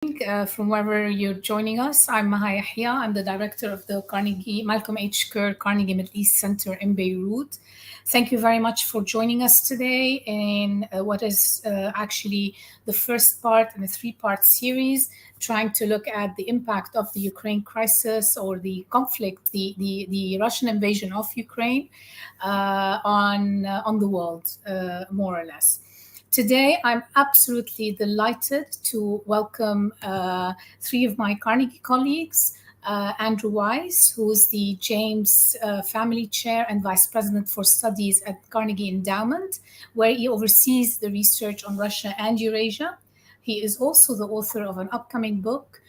From wherever you're joining us. I'm Maha Yahya. I'm the director of the Malcolm H. Kerr Carnegie Middle East Center in Beirut. Thank you very much for joining us today in what is actually the first part in a three-part series, trying to look at the impact of the Ukraine crisis or the conflict, the Russian invasion of Ukraine on the world, more or less. Today, I'm absolutely delighted to welcome three of my Carnegie colleagues. Andrew Weiss, who is the James Family Chair and Vice President for Studies at Carnegie Endowment, where he oversees the research on Russia and Eurasia. He is also the author of an upcoming book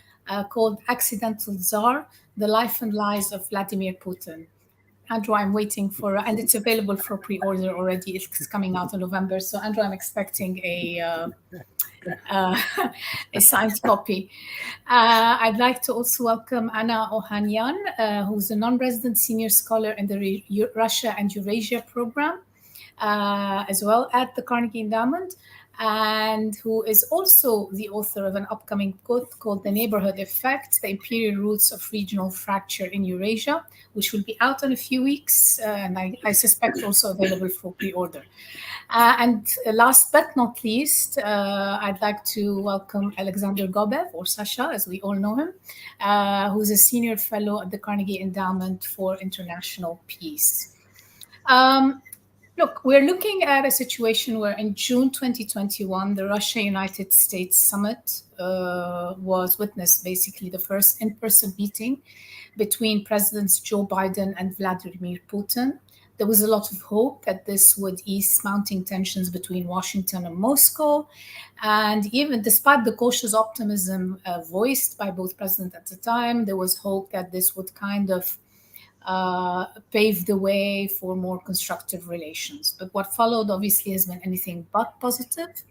called Accidental Tsar, The Life and Lies of Vladimir Putin. Andrew, I'm waiting for, and it's available for pre-order already. It's coming out in November. So, Andrew, I'm expecting a signed copy. I'd like to also welcome Anna Ohanyan, who's a non-resident senior scholar in the Russia and Eurasia program, as well at the Carnegie Endowment, and who is also the author of an upcoming book called The Neighborhood Effect, The Imperial Roots of Regional Fracture in Eurasia, which will be out in a few weeks, and I suspect also available for pre-order. And last but not least, I'd like to welcome Alexander Gobev, or Sasha, as we all know him, who's a senior fellow at the Carnegie Endowment for International Peace. Look, we're looking at a situation where in June 2021, the Russia-United States summit was witnessed, basically the first in-person meeting between Presidents Joe Biden and Vladimir Putin. There was a lot of hope that this would ease mounting tensions between Washington and Moscow. And even despite the cautious optimism voiced by both presidents at the time, there was hope that this would kind of paved the way for more constructive relations. But what followed obviously has been anything but positive.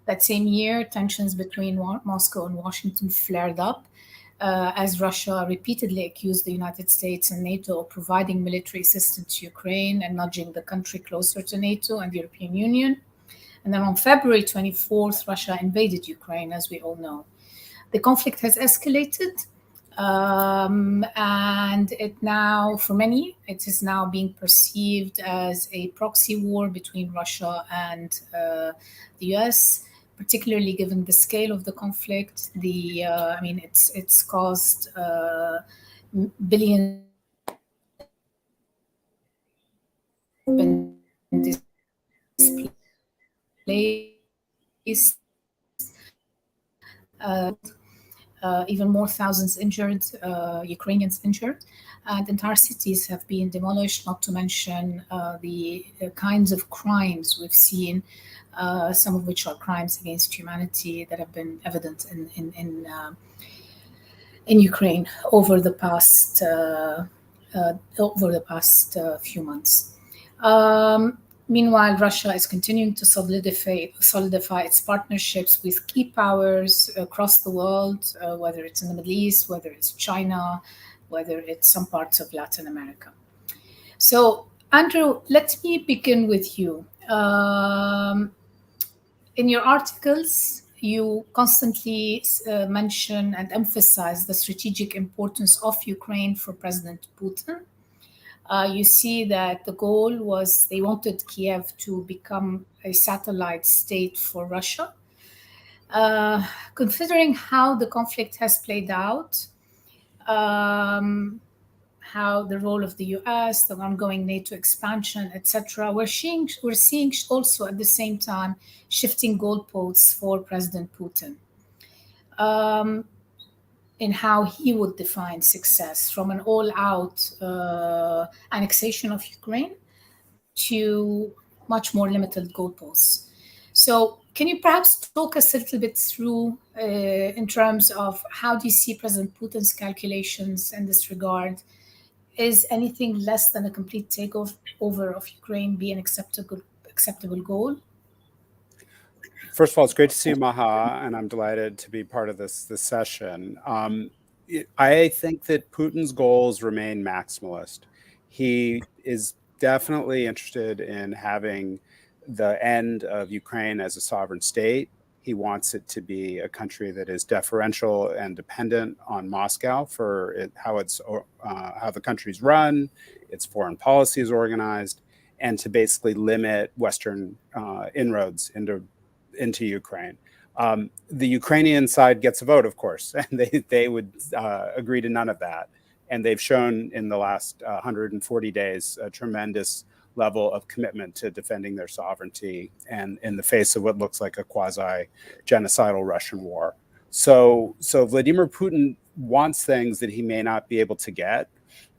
That same year, tensions between Moscow and Washington flared up as Russia repeatedly accused the United States and NATO of providing military assistance to Ukraine and nudging the country closer to NATO and the European Union. And then on February 24th, Russia invaded Ukraine, as we all know. The conflict has escalated. And it now, for many, it is now being perceived as a proxy war between Russia and the U.S., particularly given the scale of the conflict. It's caused billions been displaced. Even more thousands injured, Ukrainians injured, and entire cities have been demolished, not to mention the kinds of crimes we've seen, some of which are crimes against humanity that have been evident in Ukraine over the past few months. Meanwhile, Russia is continuing to solidify its partnerships with key powers across the world, whether it's in the Middle East, whether it's China, whether it's some parts of Latin America. So, Andrew, let me begin with you. In your articles, you constantly mention and emphasize the strategic importance of Ukraine for President Putin. You see that the goal was they wanted Kiev to become a satellite state for Russia. Considering how the conflict has played out, how the role of the U.S., the ongoing NATO expansion, etc., we're seeing also at the same time shifting goalposts for President Putin. In how he would define success, from an all-out annexation of Ukraine to much more limited goalposts. So can you perhaps talk us a little bit through in terms of how do you see President Putin's calculations in this regard? Is anything less than a complete takeover of Ukraine be an acceptable goal? First of all, it's great to see you, Maha, and I'm delighted to be part of this session. I think that Putin's goals remain maximalist. He is definitely interested in having the end of Ukraine as a sovereign state. He wants it to be a country that is deferential and dependent on Moscow for how the country's run, its foreign policy is organized, and to basically limit Western inroads into Ukraine. The Ukrainian side gets a vote, of course, and they would agree to none of that. And they've shown in the last 140 days a tremendous level of commitment to defending their sovereignty, and in the face of what looks like a quasi-genocidal Russian war. So Vladimir Putin wants things that he may not be able to get,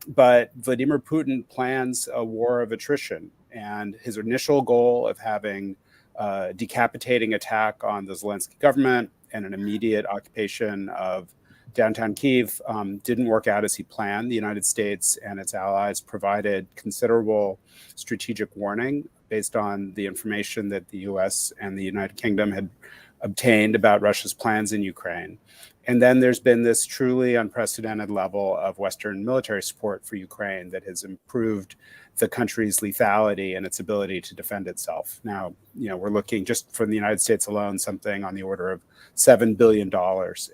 but Vladimir Putin plans a war of attrition. And his initial goal of having a decapitating attack on the Zelensky government and an immediate occupation of downtown Kyiv didn't work out as he planned. The United States and its allies provided considerable strategic warning based on the information that the U.S. and the United Kingdom had obtained about Russia's plans in Ukraine. And then there's been this truly unprecedented level of Western military support for Ukraine that has improved the country's lethality and its ability to defend itself. Now, we're looking just from the United States alone, something on the order of $7 billion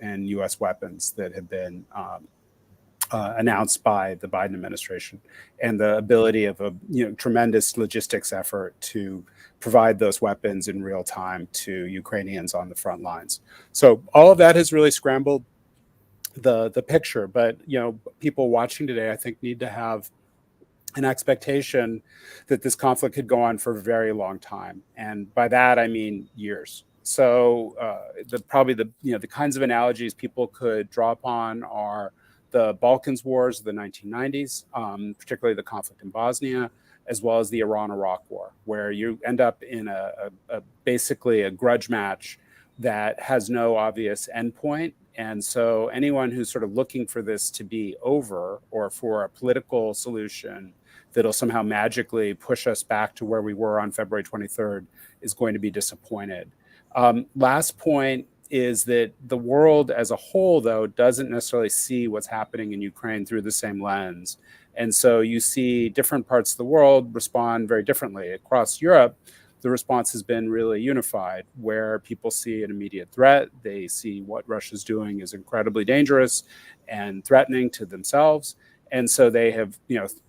in U.S. weapons that have been announced by the Biden administration, and the ability of a tremendous logistics effort to provide those weapons in real time to Ukrainians on the front lines. So all of that has really scrambled the picture. But people watching today, I think, need to have an expectation that this conflict could go on for a very long time, and by that I mean years. So the kinds of analogies people could draw upon are the Balkans wars of the 1990s, particularly the conflict in Bosnia, as well as the Iran-Iraq war, where you end up in basically a grudge match that has no obvious endpoint. And so anyone who's sort of looking for this to be over, or for a political solution that'll somehow magically push us back to where we were on February 23rd, is going to be disappointed. Last point is that the world as a whole, though, doesn't necessarily see what's happening in Ukraine through the same lens. And so you see different parts of the world respond very differently. Across Europe, the response has been really unified, where people see an immediate threat. They see what Russia's doing is incredibly dangerous and threatening to themselves. And so they have,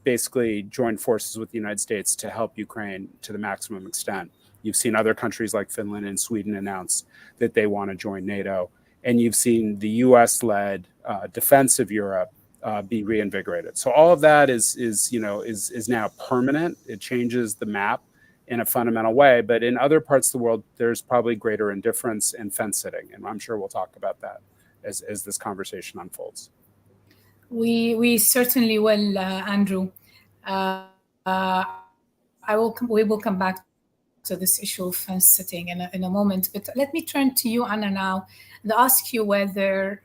basically joined forces with the United States to help Ukraine to the maximum extent. You've seen other countries like Finland and Sweden announce that they want to join NATO. And you've seen the US-led defense of Europe be reinvigorated. So all of that is now permanent. It changes the map in a fundamental way. But in other parts of the world, there's probably greater indifference and fence sitting. And I'm sure we'll talk about that as this conversation unfolds. We certainly will, Andrew. We will come back to this issue of fence sitting in a moment. But let me turn to you, Anna, now, and ask you whether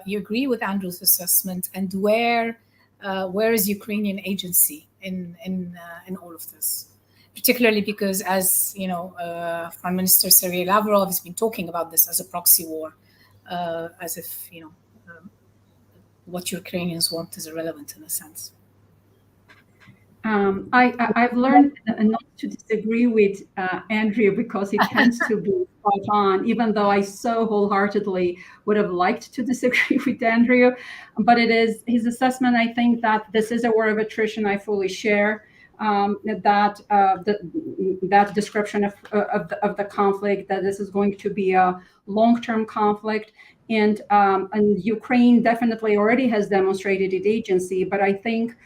you agree with Andrew's assessment, and where is Ukrainian agency in all of this, particularly because, as Foreign Minister Sergei Lavrov has been talking about this as a proxy war, as if what Ukrainians want is irrelevant in a sense. I've learned not to disagree with Andrew, because he tends to be spot on, even though I so wholeheartedly would have liked to disagree with Andrew. But it is his assessment. I think that this is a war of attrition. I fully share that description of the conflict, that this is going to be a long-term conflict. And Ukraine definitely already has demonstrated its agency, but I think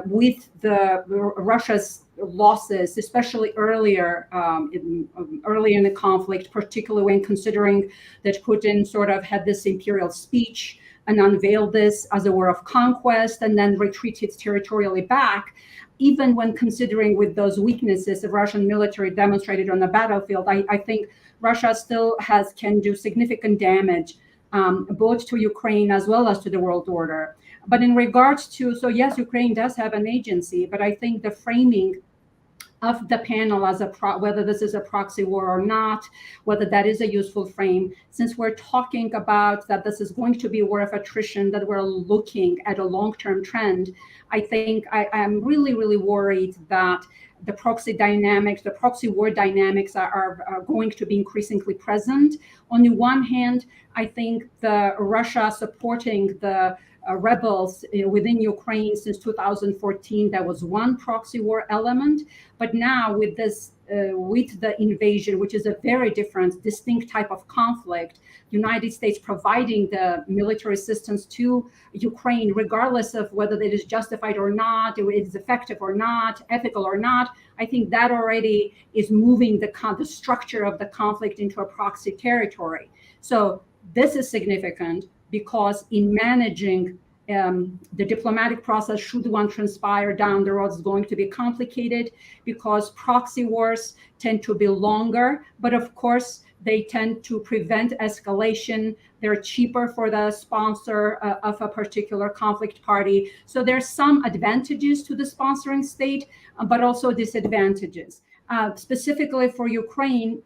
with Russia's losses, especially earlier in the conflict, particularly when considering that Putin sort of had this imperial speech and unveiled this as a war of conquest and then retreated territorially back, even when considering with those weaknesses the Russian military demonstrated on the battlefield, I think Russia still can do significant damage, both to Ukraine as well as to the world order. But in regards to, so yes, Ukraine does have an agency, but I think the framing of the panel as whether this is a proxy war or not, whether that is a useful frame, since we're talking about that this is going to be a war of attrition, that we're looking at a long-term trend, I think I'm really, really worried that the proxy dynamics, the proxy war dynamics are going to be increasingly present. On the one hand, I think the Russia supporting the rebels within Ukraine since 2014, that was one proxy war element. But now with this, with the invasion, which is a very different, distinct type of conflict, United States providing the military assistance to Ukraine, regardless of whether it is justified or not, it is effective or not, ethical or not, I think that already is moving the structure of the conflict into a proxy territory. So this is significant because in managing the diplomatic process, should one transpire down the road, is going to be complicated because proxy wars tend to be longer, but of course they tend to prevent escalation. They're cheaper for the sponsor of a particular conflict party. So there's some advantages to the sponsoring state, but also disadvantages. Specifically for Ukraine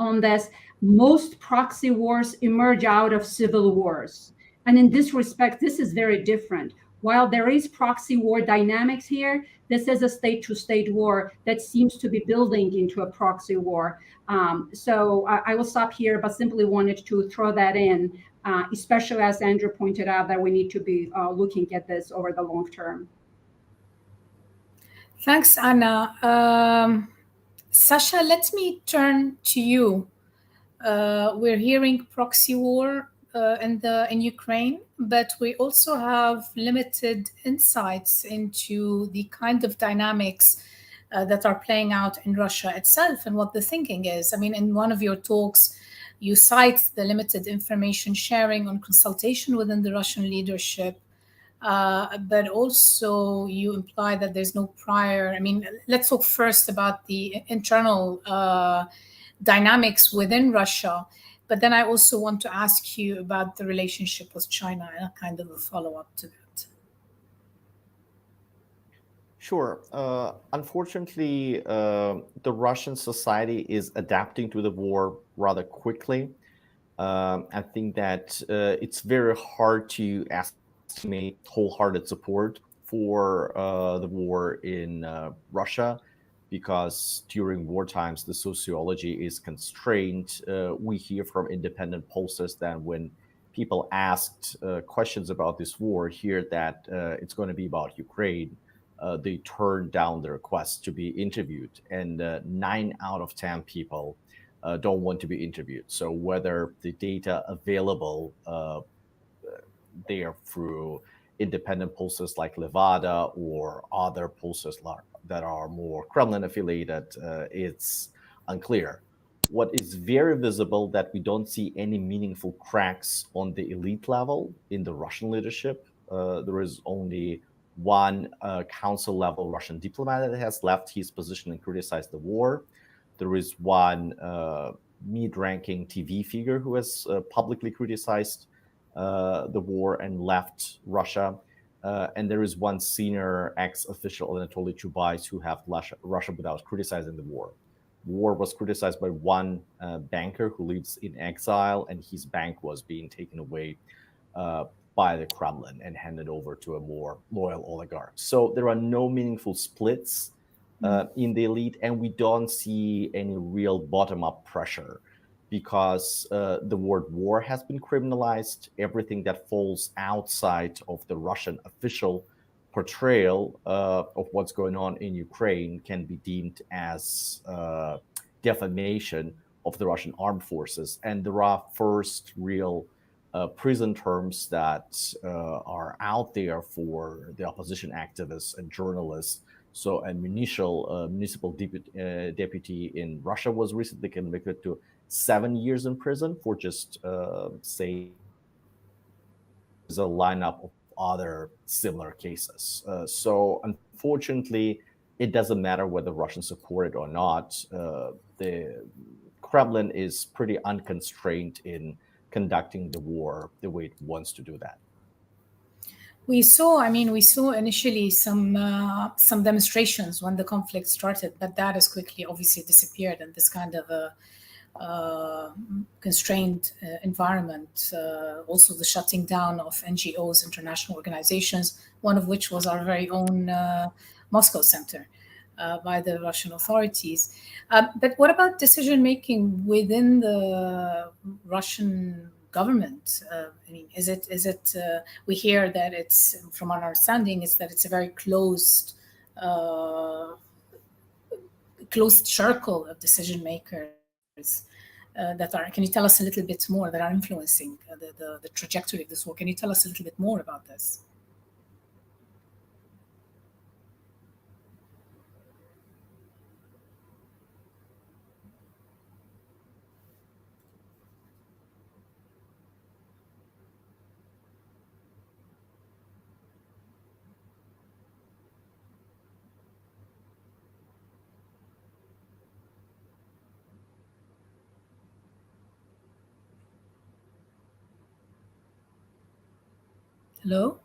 on this, most proxy wars emerge out of civil wars. And in this respect, this is very different. While there is proxy war dynamics here, this is a state-to-state war that seems to be building into a proxy war. So I will stop here, but simply wanted to throw that in, especially as Andrew pointed out, that we need to be looking at this over the long term. Thanks, Anna. Sasha, let me turn to you. We're hearing proxy war in Ukraine, but we also have limited insights into the kind of dynamics that are playing out in Russia itself and what the thinking is. I mean, in one of your talks, you cite the limited information sharing on consultation within the Russian leadership, but also you imply that there's no prior. I mean, let's talk first about the internal dynamics within Russia. But then I also want to ask you about the relationship with China and a kind of a follow-up to that. Sure. Unfortunately, the Russian society is adapting to the war rather quickly. I think that it's very hard to estimate wholehearted support for the war in Russia, because during war times, the sociology is constrained. We hear from independent pollsters that when people asked questions about this war, hear that it's going to be about Ukraine, they turn down the request to be interviewed. And 9 out of 10 people don't want to be interviewed. So whether the data available there through independent pollsters like Levada or other pollsters that are more Kremlin affiliated, it's unclear. What is very visible that we don't see any meaningful cracks on the elite level in the Russian leadership. There is only one council level Russian diplomat that has left his position and criticized the war. There is one mid-ranking TV figure who has publicly criticized the war and left Russia. And there is one senior ex-official, Anatoly Chubais, who have left Russia without criticizing the war. War was criticized by one banker who lives in exile, and his bank was being taken away by the Kremlin and handed over to a more loyal oligarch. So there are no meaningful splits in the elite, and we don't see any real bottom-up pressure, because the word war has been criminalized. Everything that falls outside of the Russian official portrayal of what's going on in Ukraine can be deemed as defamation of the Russian armed forces. And there are first real prison terms that are out there for the opposition activists and journalists. So a municipal deputy in Russia was recently convicted to 7 years in prison for just say there's a lineup of other similar cases. So unfortunately, it doesn't matter whether Russians support it or not. The Kremlin is pretty unconstrained in conducting the war the way it wants to do that. We saw initially some demonstrations when the conflict started, but that has quickly obviously disappeared in this kind of a constrained environment. Also the shutting down of NGOs, international organizations, one of which was our very own Moscow Center. by the Russian authorities. But what about decision making within the Russian government? I mean, is it? We hear that it's, from our understanding, is that it's a very closed circle of decision makers that are. Can you tell us a little bit more, that are influencing the trajectory of this war? Can you tell us a little bit more about this? Hello?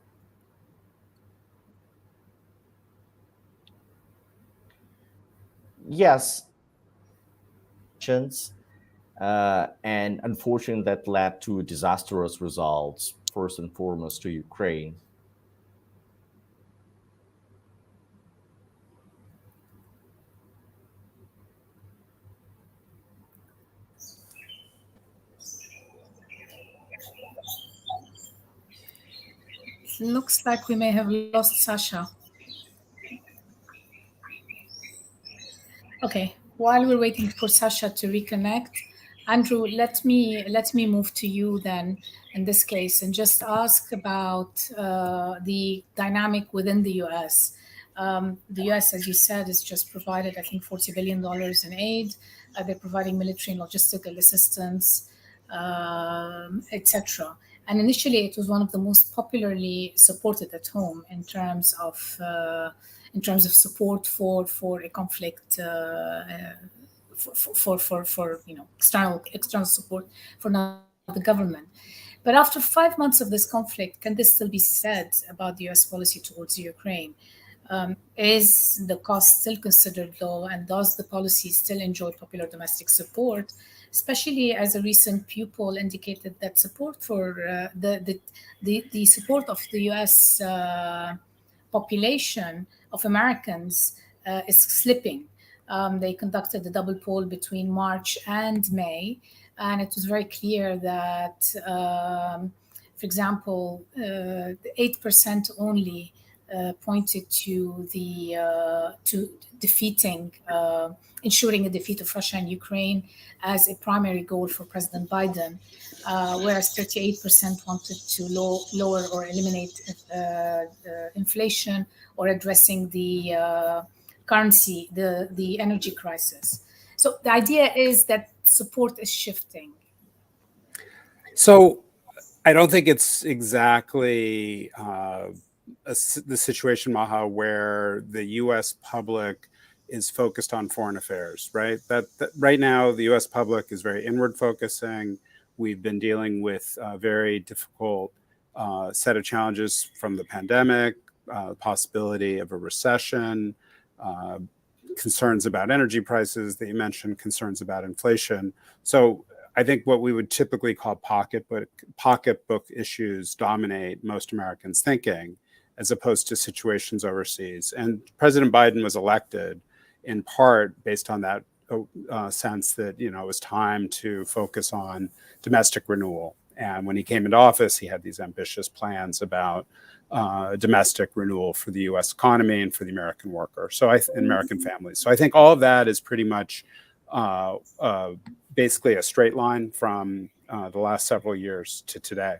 Yes, and unfortunately, that led to disastrous results, first and foremost to Ukraine. Looks like we may have lost Sasha. Okay, while we're waiting for Sasha to reconnect, Andrew, let me move to you then in this case and just ask about the dynamic within the U.S. The U.S., as you said, has just provided, I think, $40 billion in aid. They're providing military and logistical assistance, etc. And initially, it was one of the most popularly supported at home in terms of support for a conflict, for external support for now the government. But after 5 months of this conflict, can this still be said about the U.S. policy towards Ukraine? Is the cost still considered low, and does the policy still enjoy popular domestic support? Especially as a recent Pew poll indicated that support for the support of the U.S. Population of Americans is slipping. They conducted a double poll between March and May, and it was very clear that, for example, 8% only pointed to defeating, ensuring a defeat of Russia and Ukraine as a primary goal for President Biden, whereas 38% wanted to lower or eliminate inflation or addressing the currency, the energy crisis. So the idea is that support is shifting. So I don't think it's exactly the situation, Maha, where the U.S. public is focused on foreign affairs, right? That right now the U.S. public is very inward focusing. We've been dealing with a very difficult set of challenges from the pandemic, possibility of a recession, concerns about energy prices that you mentioned, concerns about inflation. So I think what we would typically call pocketbook issues dominate most Americans' thinking, as opposed to situations overseas. And President Biden was elected in part based on that sense that, it was time to focus on domestic renewal. And when he came into office, he had these ambitious plans about domestic renewal for the U.S. economy and for the American worker, and American families. So I think all of that is pretty much basically a straight line from the last several years to today.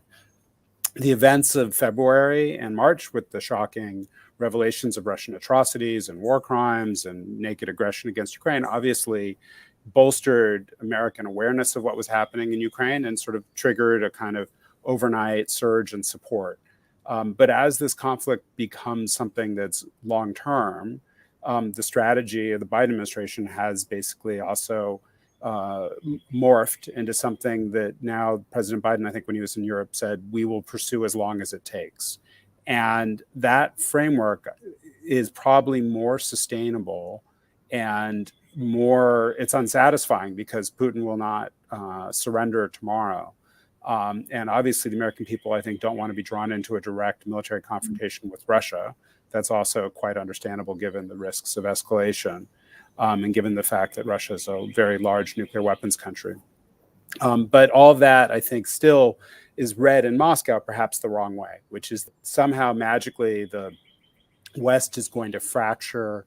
The events of February and March, with the shocking revelations of Russian atrocities and war crimes and naked aggression against Ukraine, obviously bolstered American awareness of what was happening in Ukraine and sort of triggered a kind of overnight surge in support. But as this conflict becomes something that's long-term, the strategy of the Biden administration has basically also morphed into something that now President Biden, I think when he was in Europe, said, we will pursue as long as it takes. And that framework is probably more sustainable and it's unsatisfying because Putin will not surrender tomorrow. And obviously the American people, I think, don't want to be drawn into a direct military confrontation with Russia. That's also quite understandable given the risks of escalation, and given the fact that Russia is a very large nuclear weapons country. But all of that, I think, still is read in Moscow perhaps the wrong way, which is somehow magically the West is going to fracture,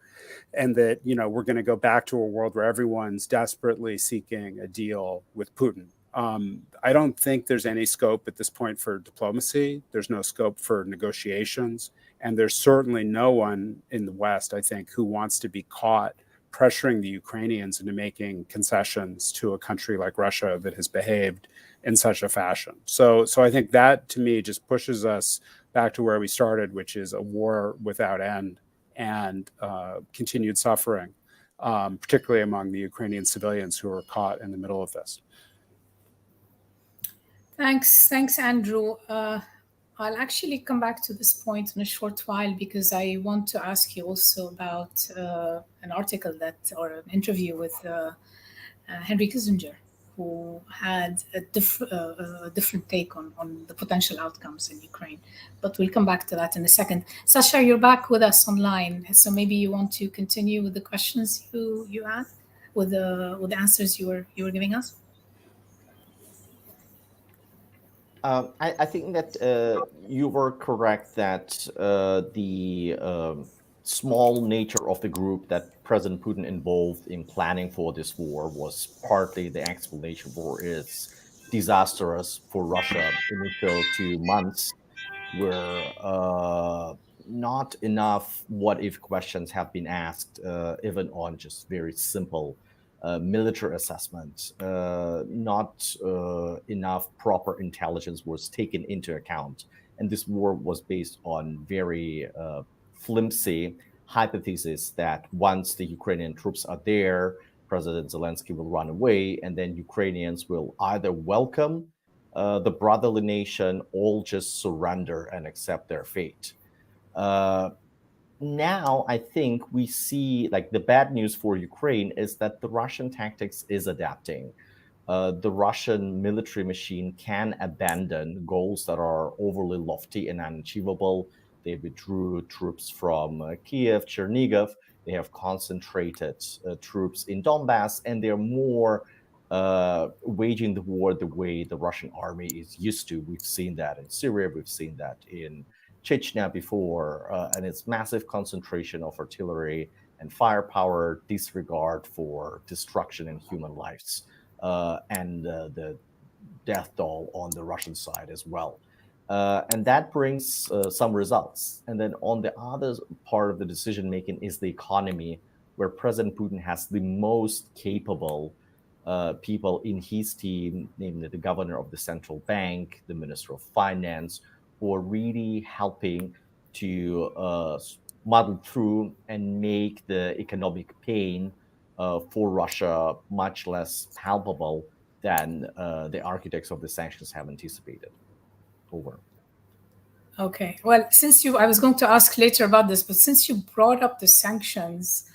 and that, you know, we're going to go back to a world where everyone's desperately seeking a deal with Putin. I don't think there's any scope at this point for diplomacy. There's no scope for negotiations. And there's certainly no one in the West, I think, who wants to be caught pressuring the Ukrainians into making concessions to a country like Russia that has behaved in such a fashion. So I think that, to me, just pushes us back to where we started, which is a war without end and continued suffering, particularly among the Ukrainian civilians who are caught in the middle of this. Thanks, Andrew. I'll actually come back to this point in a short while, because I want to ask you also about an article or an interview with Henry Kissinger, who had a different take on the potential outcomes in Ukraine. But we'll come back to that in a second. Sasha, you're back with us online, so maybe you want to continue with the questions you had, with the answers you were giving us. I think that you were correct that the small nature of the group that President Putin involved in planning for this war was partly the explanation for its disastrous for Russia initial 2 months, where not enough what-if questions have been asked, even on just very simple military assessment. Not enough proper intelligence was taken into account. And this war was based on very flimsy hypothesis that once the Ukrainian troops are there, President Zelensky will run away, and then Ukrainians will either welcome the brotherly nation or just surrender and accept their fate. Now, I think we see, like, the bad news for Ukraine is that the Russian tactics is adapting. The Russian military machine can abandon goals that are overly lofty and unachievable. They withdrew troops from Kiev, Chernihiv. They have concentrated troops in Donbass, and they're more waging the war the way the Russian army is used to. We've seen that in Syria. We've seen that in Chechnya before, and its massive concentration of artillery and firepower, disregard for destruction in human lives, and the death toll on the Russian side as well. And that brings some results. And then on the other part of the decision making is the economy, where President Putin has the most capable people in his team, namely the governor of the central bank, the minister of finance, who are really helping to muddle through and make the economic pain for Russia much less palpable than the architects of the sanctions have anticipated. Over. Okay. Well, I was going to ask later about this, but since you brought up the sanctions,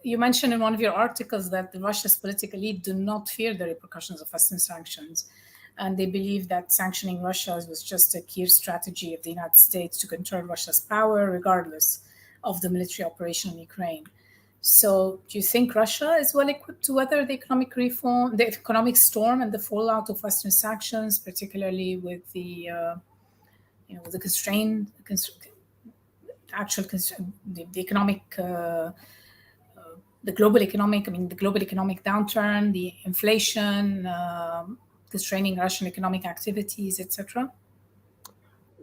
you mentioned in one of your articles that Russia's political elite do not fear the repercussions of Western sanctions. And they believe that sanctioning Russia was just a clear strategy of the United States to control Russia's power, regardless of the military operation in Ukraine. So do you think Russia is well equipped to weather the economic storm and the fallout of Western sanctions, particularly with the global economic downturn, the inflation, constraining Russian economic activities, etc.?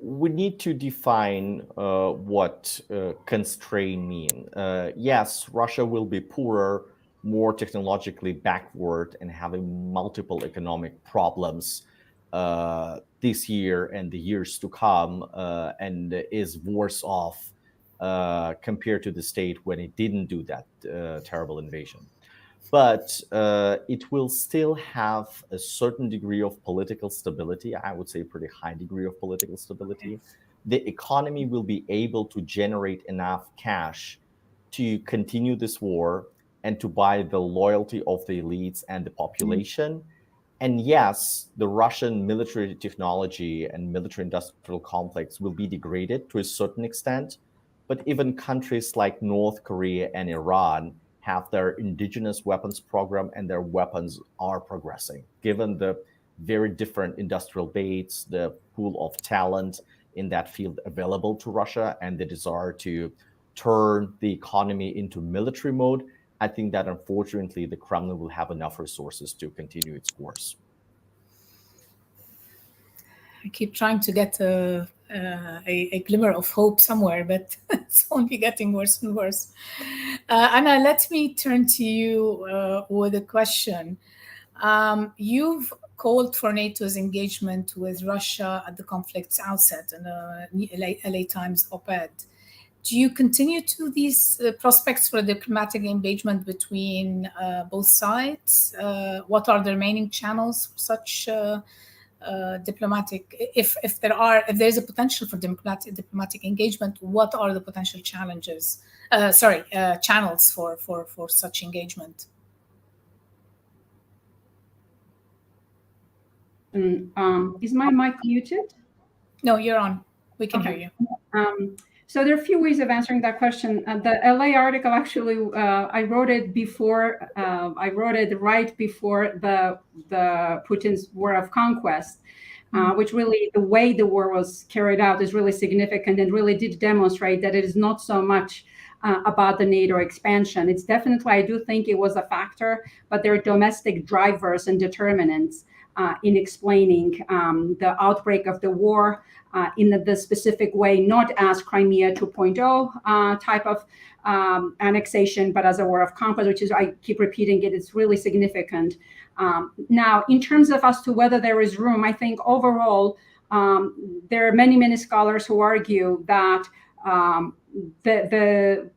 We need to define what constrain mean. Yes, Russia will be poorer, more technologically backward, and having multiple economic problems this year and the years to come, and is worse off compared to the state when it didn't do that terrible invasion. But it will still have a certain degree of political stability. I would say a pretty high degree of political stability. The economy will be able to generate enough cash to continue this war and to buy the loyalty of the elites and the population. And yes, the Russian military technology and military industrial complex will be degraded to a certain extent, but even countries like North Korea and Iran have their indigenous weapons program, and their weapons are progressing, given the very different industrial base, the pool of talent in that field available to Russia, and the desire to turn the economy into military mode. I think that unfortunately the Kremlin will have enough resources to continue its course. I keep trying to get a glimmer of hope somewhere, but it's only getting worse and worse. Anna, let me turn to you with a question. You've called for NATO's engagement with Russia at the conflict's outset in a LA Times op-ed. Do you continue to these prospects for diplomatic engagement between both sides? What are the remaining channels for such diplomatic? If there's a potential for diplomatic engagement, what are the potential challenges? Channels for such engagement? Is my mic muted? No, you're on. We can hear you. So there are a few ways of answering that question. The LA article, actually, I wrote it before. I wrote it right before the Putin's war of conquest, which really, the way the war was carried out is really significant and really did demonstrate that it is not so much about the NATO expansion. It's definitely, I do think it was a factor, but there are domestic drivers and determinants in explaining the outbreak of the war in the specific way, not as Crimea 2.0 type of annexation, but as a war of conquest, which is, I keep repeating it, it's really significant. Now, in terms of as to whether there is room, I think overall, there are many scholars who argue that the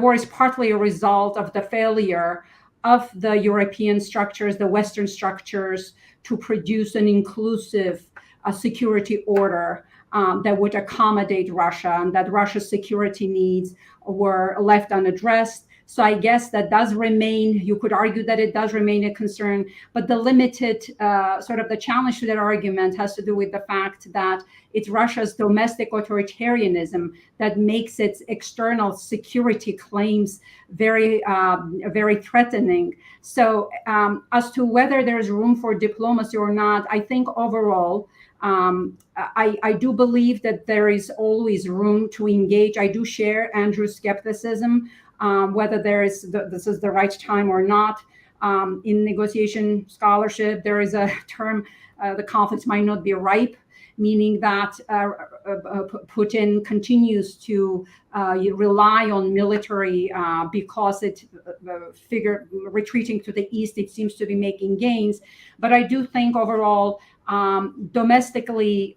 war is partly a result of the failure of the European structures, the Western structures, to produce an inclusive security order that would accommodate Russia, and that Russia's security needs were left unaddressed. So I guess that does remain, you could argue that it does remain a concern, but the limited sort of the challenge to that argument has to do with the fact that it's Russia's domestic authoritarianism that makes its external security claims very threatening. So as to whether there's room for diplomacy or not, I think overall, I do believe that there is always room to engage. I do share Andrew's skepticism whether this is the right time or not. In negotiation scholarship, there is a term, the conflict might not be ripe, meaning that Putin continues to rely on military because retreating to the east, it seems to be making gains. But I do think overall, domestically,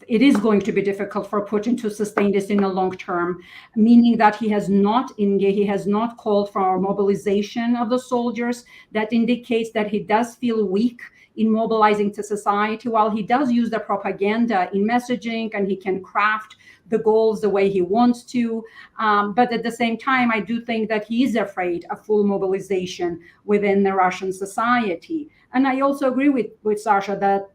it is going to be difficult for Putin to sustain this in the long term, meaning that he has not called for mobilization of the soldiers. That indicates that he does feel weak in mobilizing to society, while he does use the propaganda in messaging and he can craft the goals the way he wants to. But at the same time, I do think that he is afraid of full mobilization within the Russian society. And I also agree with Sasha that,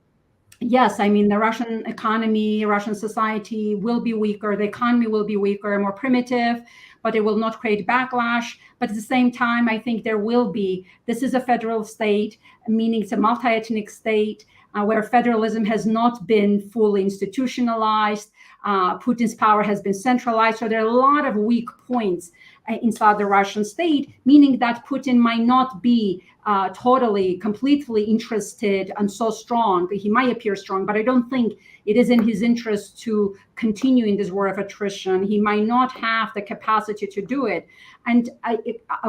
yes, I mean, the Russian economy, Russian society will be weaker. The economy will be weaker, more primitive, but it will not create backlash. But at the same time, I think this is a federal state, meaning it's a multi-ethnic state where federalism has not been fully institutionalized. Putin's power has been centralized. So there are a lot of weak points inside the Russian state, meaning that Putin might not be completely interested and so strong. He might appear strong, but I don't think it is in his interest to continue in this war of attrition. He might not have the capacity to do it. And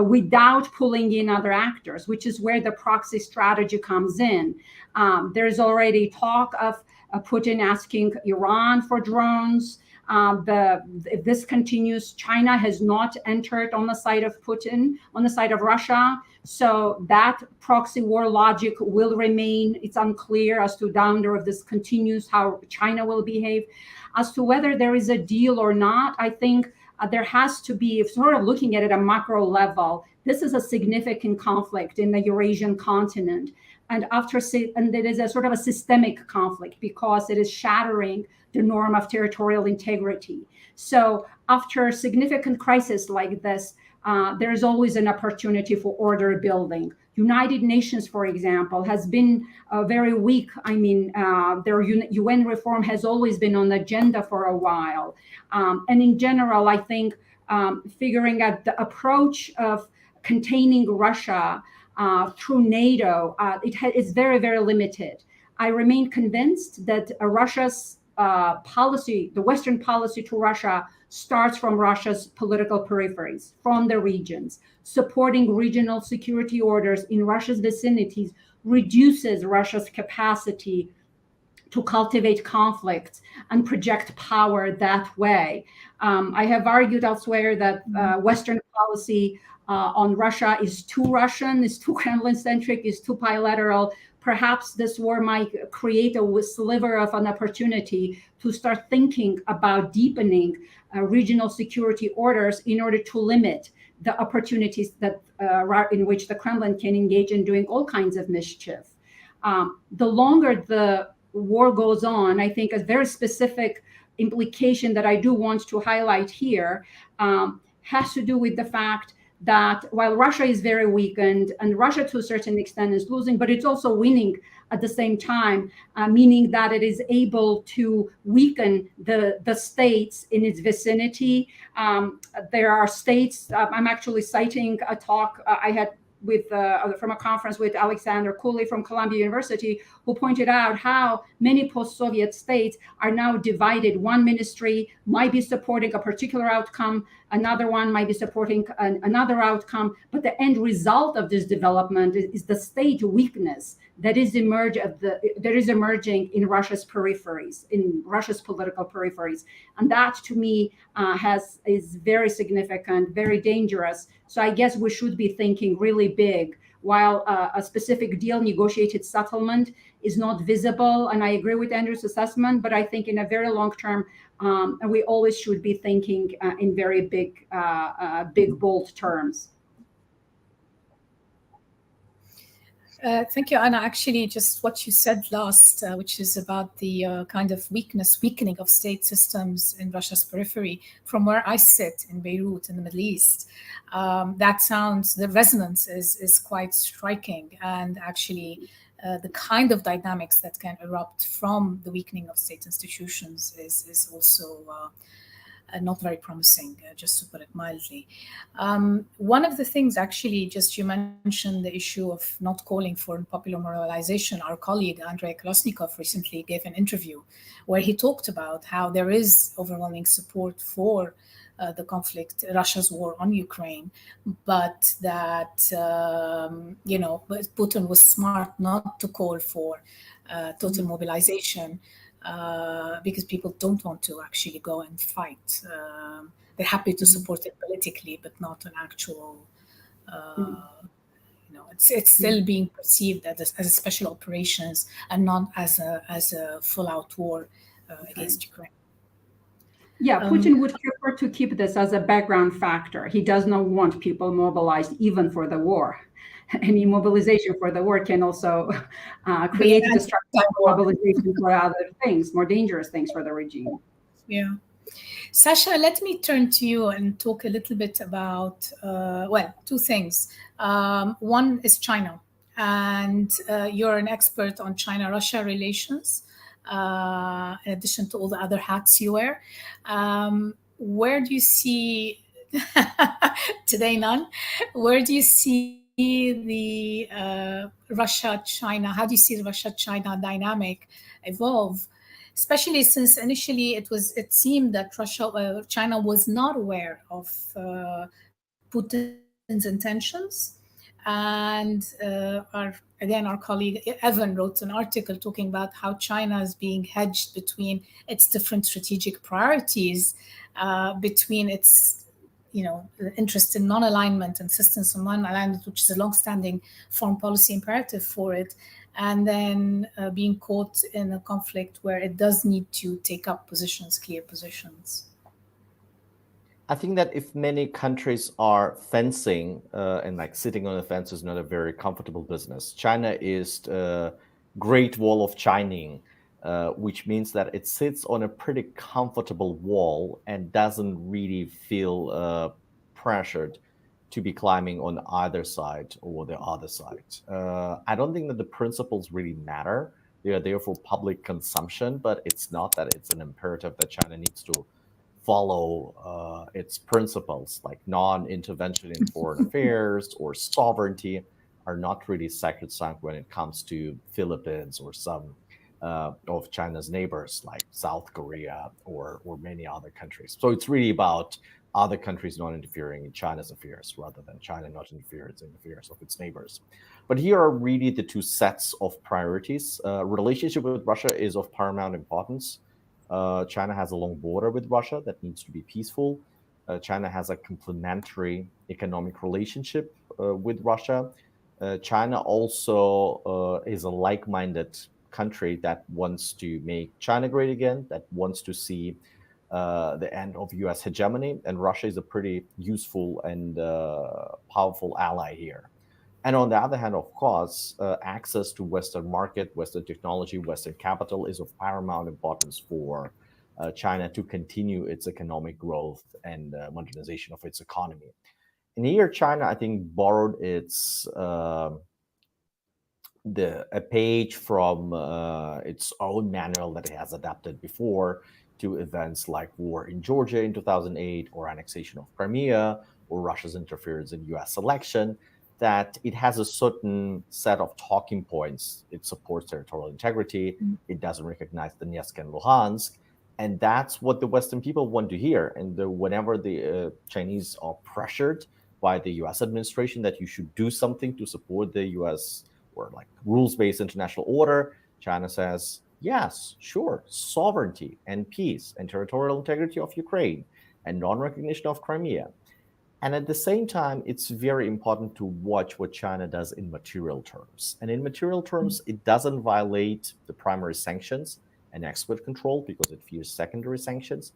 without pulling in other actors, which is where the proxy strategy comes in. There's already talk of Putin asking Iran for drones. If this continues, China has not entered on the side of Putin, on the side of Russia. So that proxy war logic will remain. It's unclear as to down there if this continues, how China will behave. As to whether there is a deal or not, I think there has to be, if sort of looking at it at a macro level, this is a significant conflict in the Eurasian continent. and there is a sort of a systemic conflict because it is shattering the norm of territorial integrity. So after a significant crisis like this, there is always an opportunity for order building. United Nations, for example, has been very weak. I mean, their UN reform has always been on the agenda for a while. And in general, I think figuring out the approach of containing Russia through NATO, it's very, very limited. I remain convinced that Russia's policy, the Western policy to Russia, starts from Russia's political peripheries, from the regions. Supporting regional security orders in Russia's vicinities reduces Russia's capacity to cultivate conflicts and project power that way. I have argued elsewhere that Western policy on Russia is too Russian, is too Kremlin-centric, is too bilateral. Perhaps this war might create a sliver of an opportunity to start thinking about deepening regional security orders in order to limit the opportunities that in which the Kremlin can engage in doing all kinds of mischief. The longer the war goes on, I think a very specific implication that I do want to highlight here has to do with the fact that while Russia is very weakened, and Russia to a certain extent is losing, but it's also winning at the same time, meaning that it is able to weaken the states in its vicinity. There are states, I'm actually citing a talk I had from a conference with Alexander Cooley from Columbia University, who pointed out how many post-Soviet states are now divided. One ministry might be supporting a particular outcome, another one might be supporting another outcome, but the end result of this development is the state weakness that is emerging in Russia's peripheries, in Russia's political peripheries, and that to me is very significant, very dangerous. So I guess we should be thinking really big. While a specific deal, negotiated settlement, is not visible, and I agree with Andrew's assessment, but I think in a very long term, we always should be thinking in very big, bold terms. Thank you, Anna. Actually, just what you said last, which is about the kind of weakening of state systems in Russia's periphery, from where I sit in Beirut in the Middle East, the resonance is quite striking. And actually, the kind of dynamics that can erupt from the weakening of state institutions is also not very promising, just to put it mildly. One of the things, actually, just you mentioned the issue of not calling for popular moralization. Our colleague, Andrei Kolesnikov, recently gave an interview where he talked about how there is overwhelming support for the conflict, Russia's war on Ukraine, but that, Putin was smart not to call for total mobilization, because people don't want to actually go and fight. They're happy to support it politically, but not an actual, it's still being perceived as a special operations and not as a full-out war against Ukraine. Yeah, Putin would prefer to keep this as a background factor. He does not want people mobilized even for the war. Any mobilization for the war can also create destructive mobilization for other things, more dangerous things for the regime. Yeah. Sasha, let me turn to you and talk a little bit about, two things. One is China, and you're an expert on China-Russia relations, in addition to all the other hats you wear. Where do you see, today none, where do you see the Russia-China, how do you see the Russia-China dynamic evolve, especially since initially it seemed that China was not aware of Putin's intentions, and our colleague Evan wrote an article talking about how China is being hedged between its different strategic priorities, between its interest in non-alignment, insistence on non-alignment, which is a long-standing foreign policy imperative for it, and then being caught in a conflict where it does need to take up clear positions. I think that if many countries are fencing and like sitting on the fence is not a very comfortable business. China is Great Wall of Chining, which means that it sits on a pretty comfortable wall and doesn't really feel pressured to be climbing on either side or the other side. I don't think that the principles really matter. They are there for public consumption, but it's not that it's an imperative that China needs to follow its principles, like non-intervention in foreign affairs or sovereignty are not really sacrosanct when it comes to Philippines or some of China's neighbors like South Korea or many other countries. So it's really about other countries not interfering in China's affairs rather than China not interfering in the affairs of its neighbors. But here are really the two sets of priorities. Relationship with Russia is of paramount importance. China has a long border with Russia that needs to be peaceful. China has a complementary economic relationship with Russia. China also is a like-minded country that wants to make China great again, that wants to see the end of U.S. hegemony, and Russia is a pretty useful and powerful ally here. And on the other hand, of course, access to Western market, Western technology, Western capital is of paramount importance for China to continue its economic growth and modernization of its economy. And here, China, I think, borrowed its a page from its own manual that it has adapted before to events like war in Georgia in 2008, or annexation of Crimea, or Russia's interference in U.S. election, that it has a certain set of talking points. It supports territorial integrity. It doesn't recognize Donetsk and Luhansk. And that's what the Western people want to hear. And whenever the Chinese are pressured by the U.S. administration that you should do something to support the U.S. or like rules-based international order, China says, yes, sure, sovereignty and peace and territorial integrity of Ukraine and non-recognition of Crimea. And at the same time, it's very important to watch what China does in material terms. And in material terms, it doesn't violate the primary sanctions and export control because it fears secondary sanctions.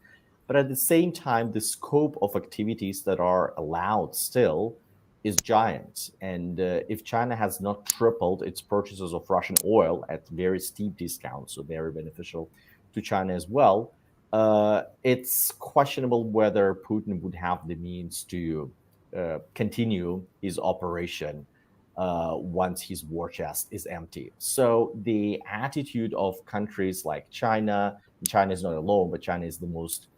But at the same time, the scope of activities that are allowed still is giant. And if China has not tripled its purchases of Russian oil at very steep discounts, so very beneficial to China as well, it's questionable whether Putin would have the means to continue his operation once his war chest is empty. So the attitude of countries like China is not alone, but China is the most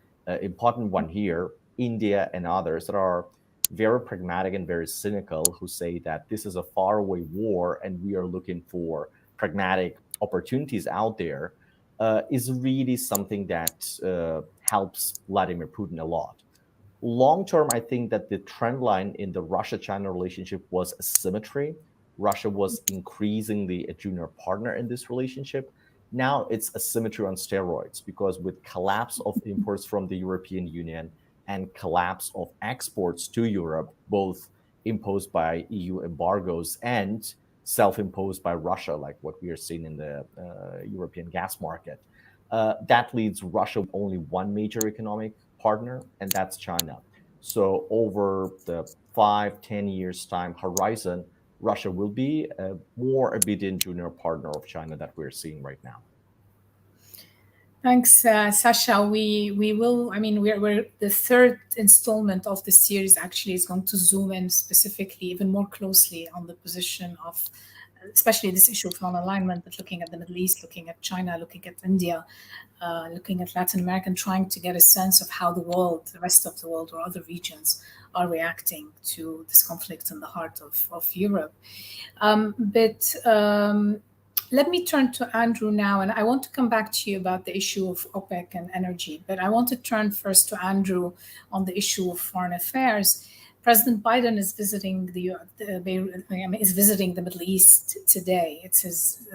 important one here, India and others that are very pragmatic and very cynical, who say that this is a faraway war and we are looking for pragmatic opportunities out there, is really something that helps Vladimir Putin a lot. Long term, I think that the trend line in the Russia-China relationship was asymmetry. Russia was increasingly a junior partner in this relationship. Now it's asymmetry on steroids, because with collapse of imports from the European Union and collapse of exports to Europe, both imposed by EU embargoes and self-imposed by Russia, like what we are seeing in the European gas market, that leaves Russia with only one major economic partner, and that's China. So over the 5-10 years time horizon, Russia will be a more obedient junior partner of China that we're seeing right now. Thanks, Sasha. We will. I mean, we're the third installment of the series. Actually, is going to zoom in specifically, even more closely, on the position of, especially this issue of non-alignment, but looking at the Middle East, looking at China, looking at India, looking at Latin America, and trying to get a sense of how the world, the rest of the world, or other regions are reacting to this conflict in the heart of Europe. Let me turn to Andrew now, and I want to come back to you about the issue of OPEC and energy. But I want to turn first to Andrew on the issue of foreign affairs. President Biden is visiting the Middle East today. It's his.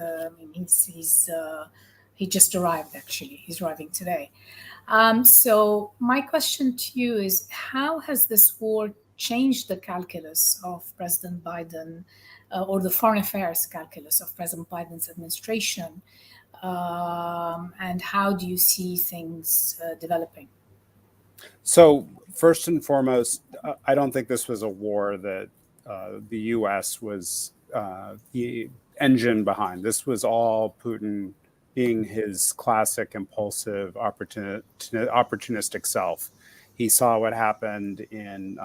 He just arrived. Actually, he's arriving today. So my question to you is: how has this war changed the calculus of President Biden, or the foreign affairs calculus of President Biden's administration, and how do you see things developing? So first and foremost, I don't think this was a war that the U.S. was the engine behind. This was all Putin being his classic impulsive, opportunistic self. He saw what happened in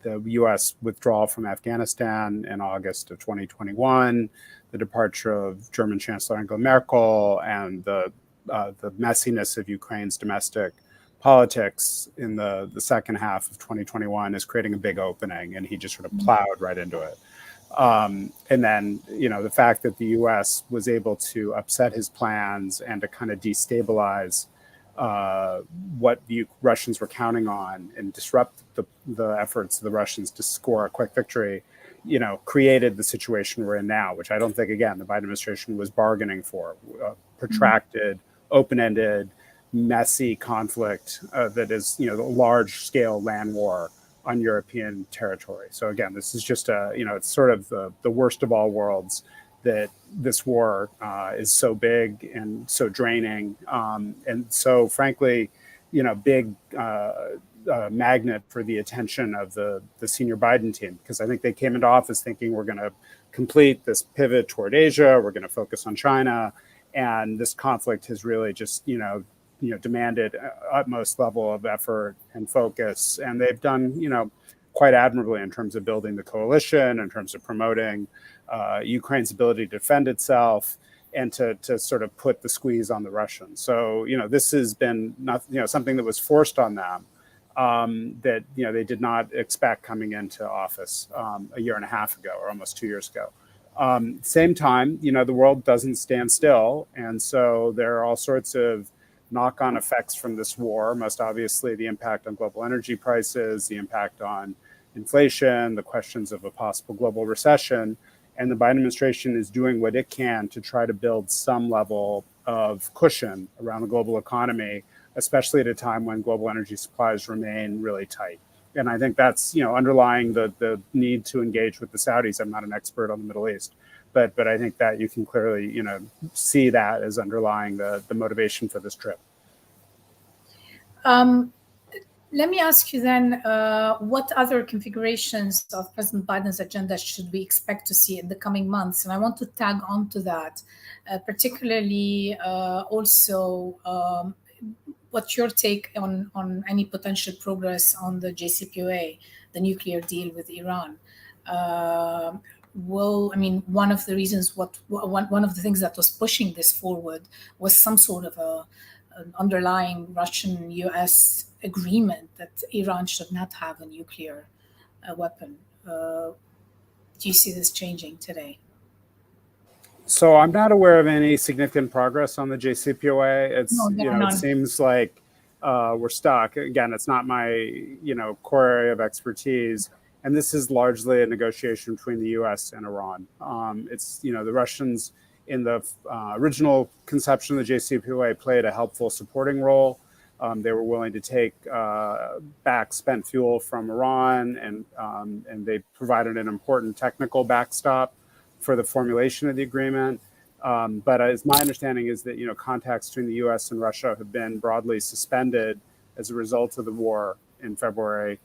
the U.S. withdrawal from Afghanistan in August of 2021, the departure of German Chancellor Angela Merkel, and the messiness of Ukraine's domestic politics in the second half of 2021 is creating a big opening, and he just sort of plowed right into it. And then, the fact that the U.S. was able to upset his plans and to kind of destabilize what the Russians were counting on and disrupt the efforts of the Russians to score a quick victory, created the situation we're in now, which I don't think, again, the Biden administration was bargaining for. Protracted, open-ended, messy conflict that is, the large-scale land war on European territory. So again, this is just it's sort of the worst of all worlds, that this war is so big and so draining, and so frankly, big magnet for the attention of the senior Biden team, because I think they came into office thinking we're going to complete this pivot toward Asia, we're going to focus on China, and this conflict has really just demanded utmost level of effort and focus, and they've done quite admirably in terms of building the coalition, in terms of promoting Ukraine's ability to defend itself, and to sort of put the squeeze on the Russians. So this has been something that was forced on them, that they did not expect coming into office a year and a half ago, or almost 2 years ago. Same time, the world doesn't stand still, and so there are all sorts of knock-on effects from this war. Most obviously, the impact on global energy prices, the impact on inflation, the questions of a possible global recession. And the Biden administration is doing what it can to try to build some level of cushion around the global economy, especially at a time when global energy supplies remain really tight. And I think that's underlying the need to engage with the Saudis. I'm not an expert on the Middle East, but I think that you can clearly see that as underlying the motivation for this trip. Let me ask you then, what other configurations of President Biden's agenda should we expect to see in the coming months? And I want to tag on to that, particularly also what's your take on any potential progress on the JCPOA, the nuclear deal with Iran? One of the reasons, one of the things that was pushing this forward was some sort of an underlying Russian-U.S. agreement that Iran should not have a nuclear weapon. Do you see this changing today? So I'm not aware of any significant progress on the JCPOA. It seems like we're stuck. Again, it's not my core area of expertise, and this is largely a negotiation between the U.S. and Iran. It's the Russians in the original conception of the JCPOA played a helpful supporting role. They were willing to take back spent fuel from Iran, and they provided an important technical backstop for the formulation of the agreement. But as my understanding is that contacts between the U.S. and Russia have been broadly suspended as a result of the war in February.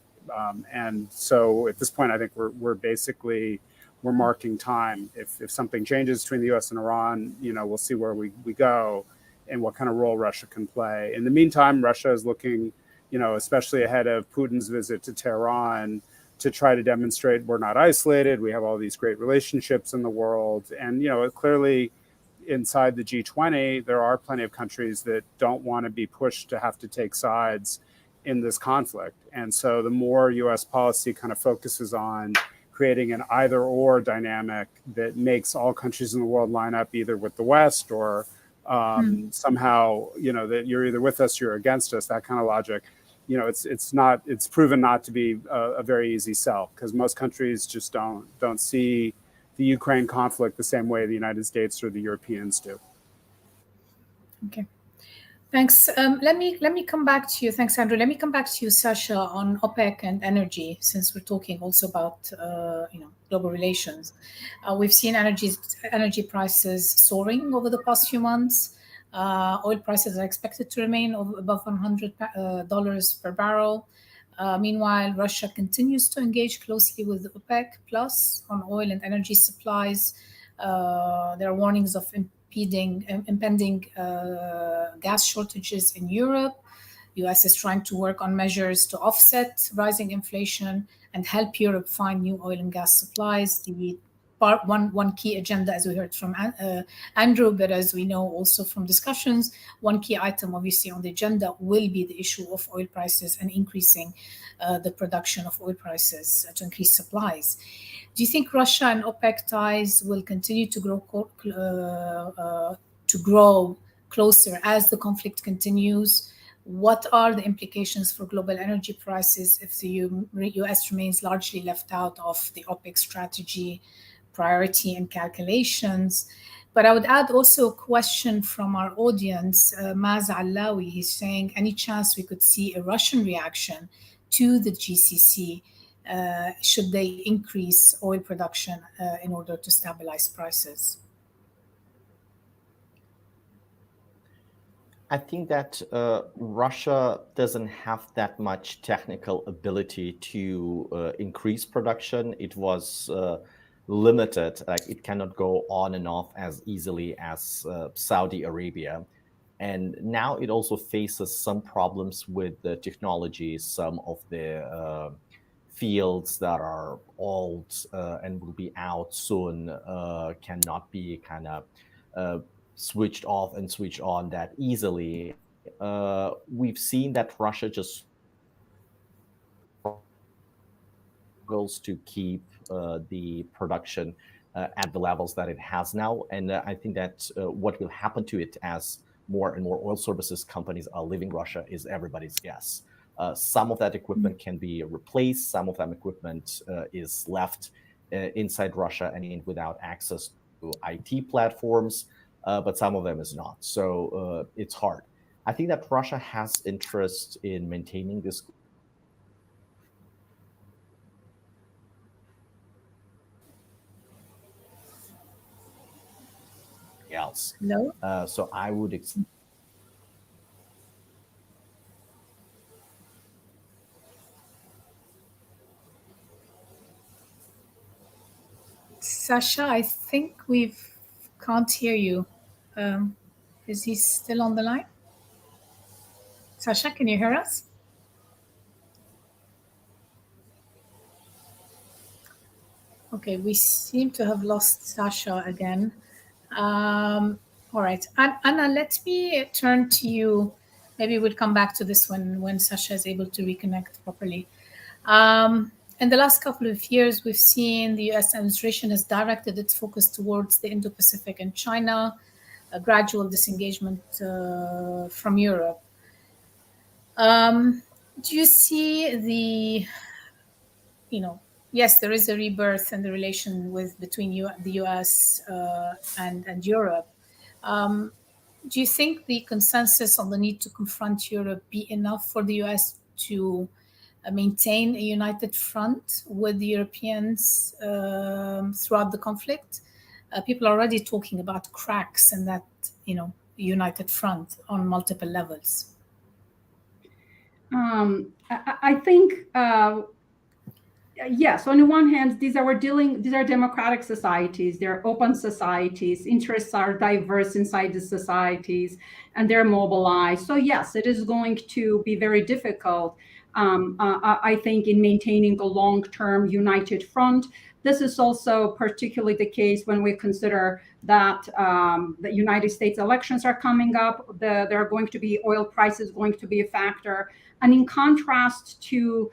And so at this point, I think we're marking time. If something changes between the U.S. and Iran, we'll see where we go and what kind of role Russia can play. In the meantime, Russia is looking, especially ahead of Putin's visit to Tehran, to try to demonstrate we're not isolated. We have all these great relationships in the world. And, clearly inside the G20, there are plenty of countries that don't want to be pushed to have to take sides in this conflict. And so the more U.S. policy kind of focuses on creating an either-or dynamic that makes all countries in the world line up either with the West or somehow, that you're either with us, you're against us, that kind of logic, it's proven not to be a very easy sell, because most countries just don't see the Ukraine conflict the same way the United States or the Europeans do. Okay. Thanks. Let me come back to you. Thanks, Andrew. Let me come back to you, Sasha, on OPEC and energy, since we're talking also about global relations. We've seen energy prices soaring over the past few months. Oil prices are expected to remain above $100 per barrel. Meanwhile, Russia continues to engage closely with OPEC Plus on oil and energy supplies. There are warnings of impending gas shortages in Europe. U.S. is trying to work on measures to offset rising inflation and help Europe find new oil and gas supplies. One key agenda, as we heard from Andrew, but as we know also from discussions, one key item obviously on the agenda will be the issue of oil prices and increasing the production of oil prices to increase supplies. Do you think Russia and OPEC ties will continue to grow closer as the conflict continues? What are the implications for global energy prices if the U.S. remains largely left out of the OPEC strategy, priority, and calculations? But I would add also a question from our audience, Maz Allawi. He's saying, any chance we could see a Russian reaction to the GCC? Should they increase oil production in order to stabilize prices? I think that Russia doesn't have that much technical ability to increase production. It was limited, like it cannot go on and off as easily as Saudi Arabia. And now it also faces some problems with the technology. Some of the fields that are old and will be out soon cannot be kind of switched off and switched on that easily. We've seen that Russia just struggles to keep the production at the levels that it has now. And I think that what will happen to it as more and more oil services companies are leaving Russia is everybody's guess. Some of that equipment can be replaced. Some of that equipment is left inside Russia and without access to IT platforms. But some of them is not. So it's hard. I think that Russia has interest in maintaining this else. No. So I would Sasha, I think we can't hear you. Is he still on the line? Sasha, can you hear us? Okay, we seem to have lost Sasha again. All right, Anna, let me turn to you. Maybe we'll come back to this when Sasha is able to reconnect properly. In the last couple of years, we've seen the U.S. administration has directed its focus towards the Indo-Pacific and China, a gradual disengagement from Europe. Do you see yes, there is a rebirth in the relation between the U.S. and Europe. Do you think the consensus on the need to confront Europe be enough for the U.S. to maintain a united front with the Europeans throughout the conflict? People are already talking about cracks in that, united front on multiple levels. I think, yes, on the one hand, these are democratic societies, they're open societies, interests are diverse inside the societies, and they're mobilized. So yes, it is going to be very difficult, I think, in maintaining a long-term united front. This is also particularly the case when we consider that the United States elections are coming up. There are going to be oil prices going to be a factor. And in contrast to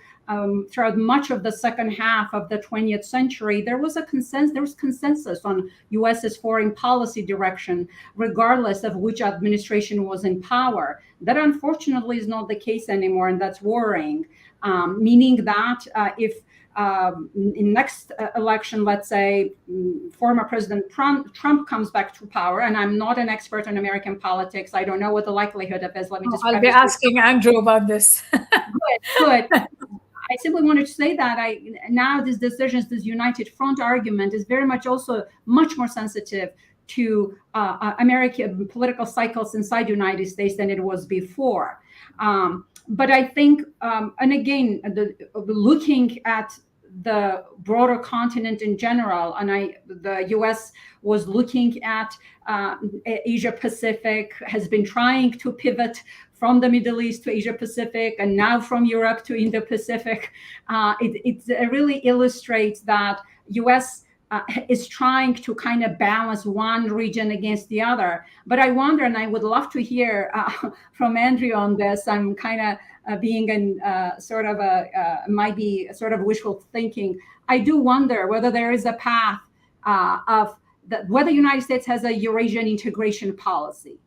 throughout much of the second half of the 20th century, there was consensus on US's foreign policy direction, regardless of which administration was in power. That unfortunately is not the case anymore, and that's worrying. Meaning that if in next election, let's say former President Trump comes back to power, and I'm not an expert on American politics, I don't know what the likelihood of is. Let me just. I'll be asking Andrew about this. Good. I simply wanted to say that now these decisions, this united front argument is very much also much more sensitive to American political cycles inside the United States than it was before. But I think, and again, looking at the broader continent in general, and the U.S. was looking at Asia Pacific, has been trying to pivot from the Middle East to Asia Pacific, and now from Europe to Indo Pacific. It really illustrates that U.S. Is trying to kind of balance one region against the other. But I wonder, and I would love to hear from Andrew on this. I'm kind of being in sort of might be sort of wishful thinking. I do wonder whether there is a path whether the United States has a Eurasian integration policy.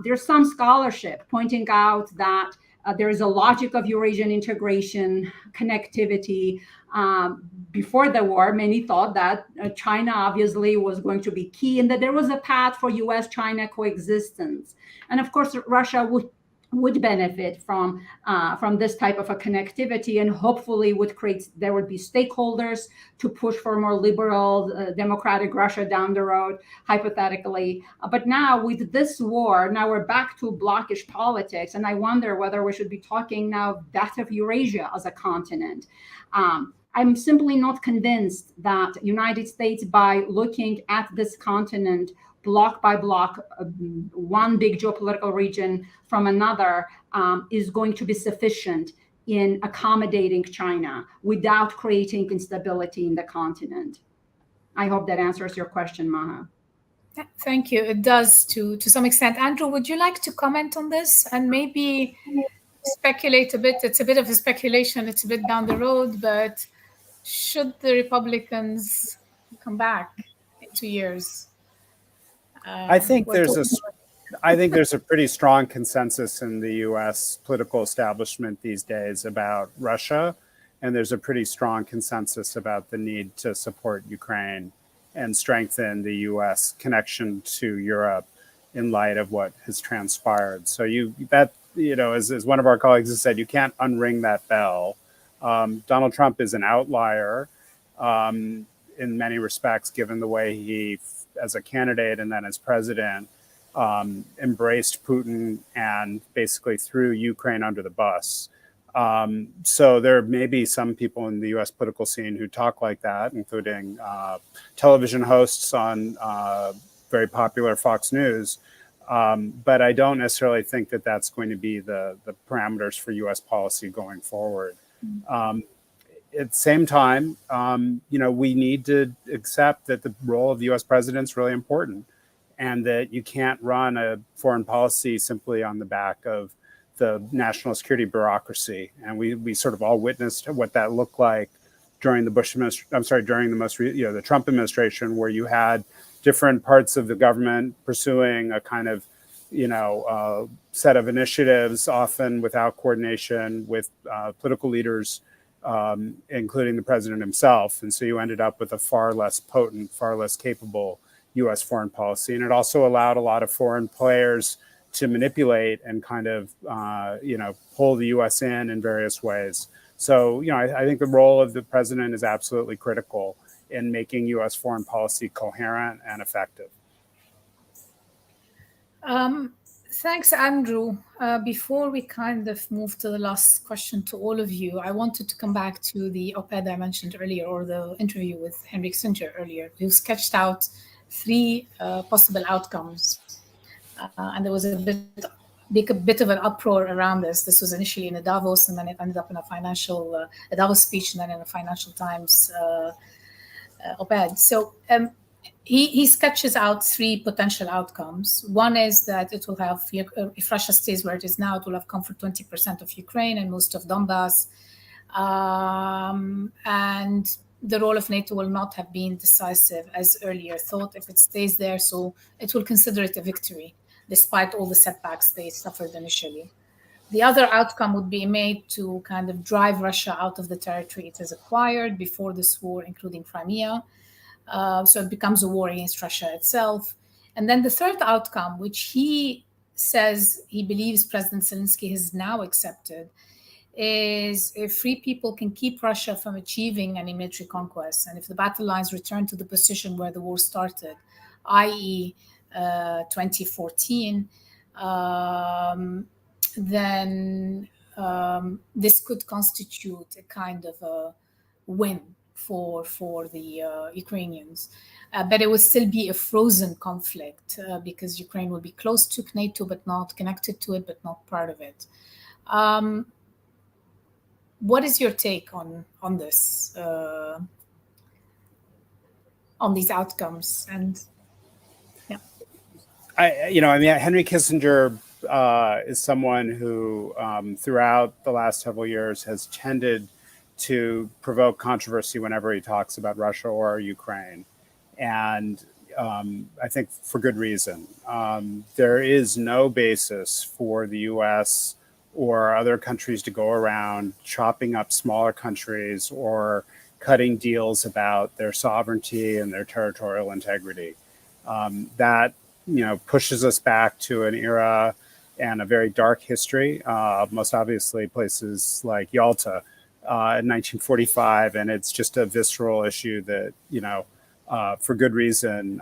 There's some scholarship pointing out that there is a logic of Eurasian integration, connectivity. Before the war, many thought that China obviously was going to be key and that there was a path for U.S.-China coexistence. And of course, Russia would benefit from this type of a connectivity, and hopefully there would be stakeholders to push for more liberal, democratic Russia down the road, hypothetically. But now with this war, now we're back to blockish politics, and I wonder whether we should be talking now death of Eurasia as a continent. I'm simply not convinced that United States, by looking at this continent block by block, one big geopolitical region from another, is going to be sufficient in accommodating China without creating instability in the continent. I hope that answers your question, Maha. Thank you. It does to some extent. Andrew, would you like to comment on this and maybe speculate a bit? It's a bit of a speculation. It's a bit down the road, but should the Republicans come back in 2 years? I think there's a pretty strong consensus in the U.S. political establishment these days about Russia, and there's a pretty strong consensus about the need to support Ukraine and strengthen the U.S. connection to Europe in light of what has transpired. So as one of our colleagues has said, you can't unring that bell. Donald Trump is an outlier in many respects, given the way he, as a candidate and then as president, embraced Putin and basically threw Ukraine under the bus. So there may be some people in the U.S. political scene who talk like that, including television hosts on very popular Fox News. But I don't necessarily think that that's going to be the parameters for U.S. policy going forward. At the same time, we need to accept that the role of the U.S. president is really important, and that you can't run a foreign policy simply on the back of the national security bureaucracy. And we sort of all witnessed what that looked like during the the Trump administration, where you had different parts of the government pursuing a kind of set of initiatives, often without coordination with political leaders, including the president himself. And so you ended up with a far less potent, far less capable U.S. foreign policy. And it also allowed a lot of foreign players to manipulate and kind of, pull the U.S. in various ways. So, I think the role of the president is absolutely critical in making U.S. foreign policy coherent and effective. Thanks, Andrew. Before we kind of move to the last question to all of you, I wanted to come back to the op-ed I mentioned earlier, or the interview with Henry Kissinger earlier, who sketched out 3 possible outcomes. And there was a bit of an uproar around this. This was initially in a Davos, and then it ended up in a Davos speech, and then in a Financial Times op-ed. So he sketches out 3 potential outcomes. One is that it will have, if Russia stays where it is now, it will have come for 20% of Ukraine and most of Donbass. And the role of NATO will not have been decisive as earlier thought if it stays there. So it will consider it a victory, despite all the setbacks they suffered initially. The other outcome would be made to kind of drive Russia out of the territory it has acquired before this war, including Crimea. So it becomes a war against Russia itself. And then the third outcome, which he says he believes President Zelensky has now accepted, is if free people can keep Russia from achieving any military conquest, and if the battle lines return to the position where the war started i.e., 2014, then this could constitute a kind of a win for the Ukrainians. But it would still be a frozen conflict because Ukraine will be close to NATO, but not connected to it, but not part of it. What is your take on this, on these outcomes? And yeah, Henry Kissinger is someone who, throughout the last several years, has tended to provoke controversy whenever he talks about Russia or Ukraine, and I think for good reason. There is no basis for the U.S. or other countries to go around chopping up smaller countries or cutting deals about their sovereignty and their territorial integrity. That pushes us back to an era and a very dark history. Most obviously, places like Yalta in 1945, and it's just a visceral issue that for good reason,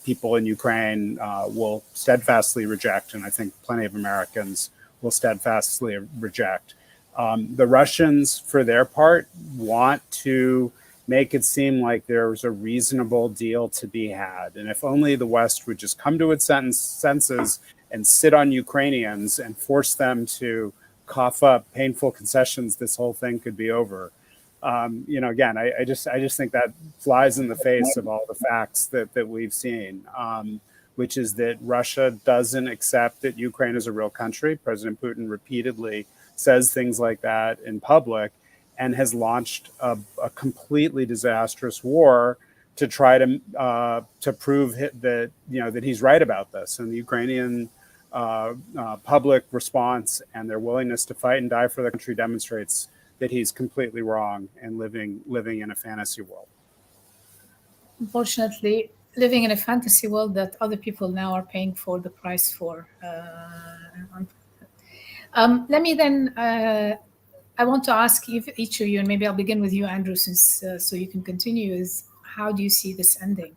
people in Ukraine will steadfastly reject, and I think plenty of Americans will steadfastly reject. The Russians, for their part, want to make it seem like there's a reasonable deal to be had. And if only the West would just come to its senses and sit on Ukrainians and force them to cough up painful concessions, this whole thing could be over. Again, I just think that flies in the face of all the facts that we've seen, which is that Russia doesn't accept that Ukraine is a real country. President Putin repeatedly says things like that in public, and has launched a completely disastrous war to try to prove that that he's right about this. And the Ukrainian public response and their willingness to fight and die for the country demonstrates that he's completely wrong and living in a fantasy world. Unfortunately, living in a fantasy world that other people now are paying for the price for. Let me then. I want to ask each of you, and maybe I'll begin with you, Andrew, since so you can continue. Is how do you see this ending?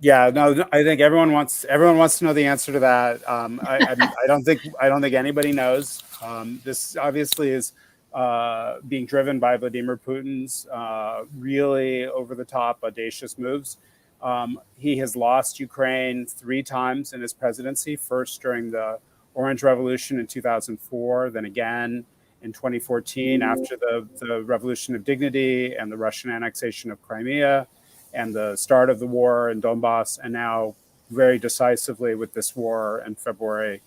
Yeah, no, I think everyone wants to know the answer to that. I don't think anybody knows. This obviously is being driven by Vladimir Putin's really over the top, audacious moves. He has lost Ukraine 3 times in his presidency. First during the Orange Revolution in 2004, then again in 2014 after the Revolution of Dignity and the Russian annexation of Crimea and the start of the war in Donbass, and now very decisively with this war in February.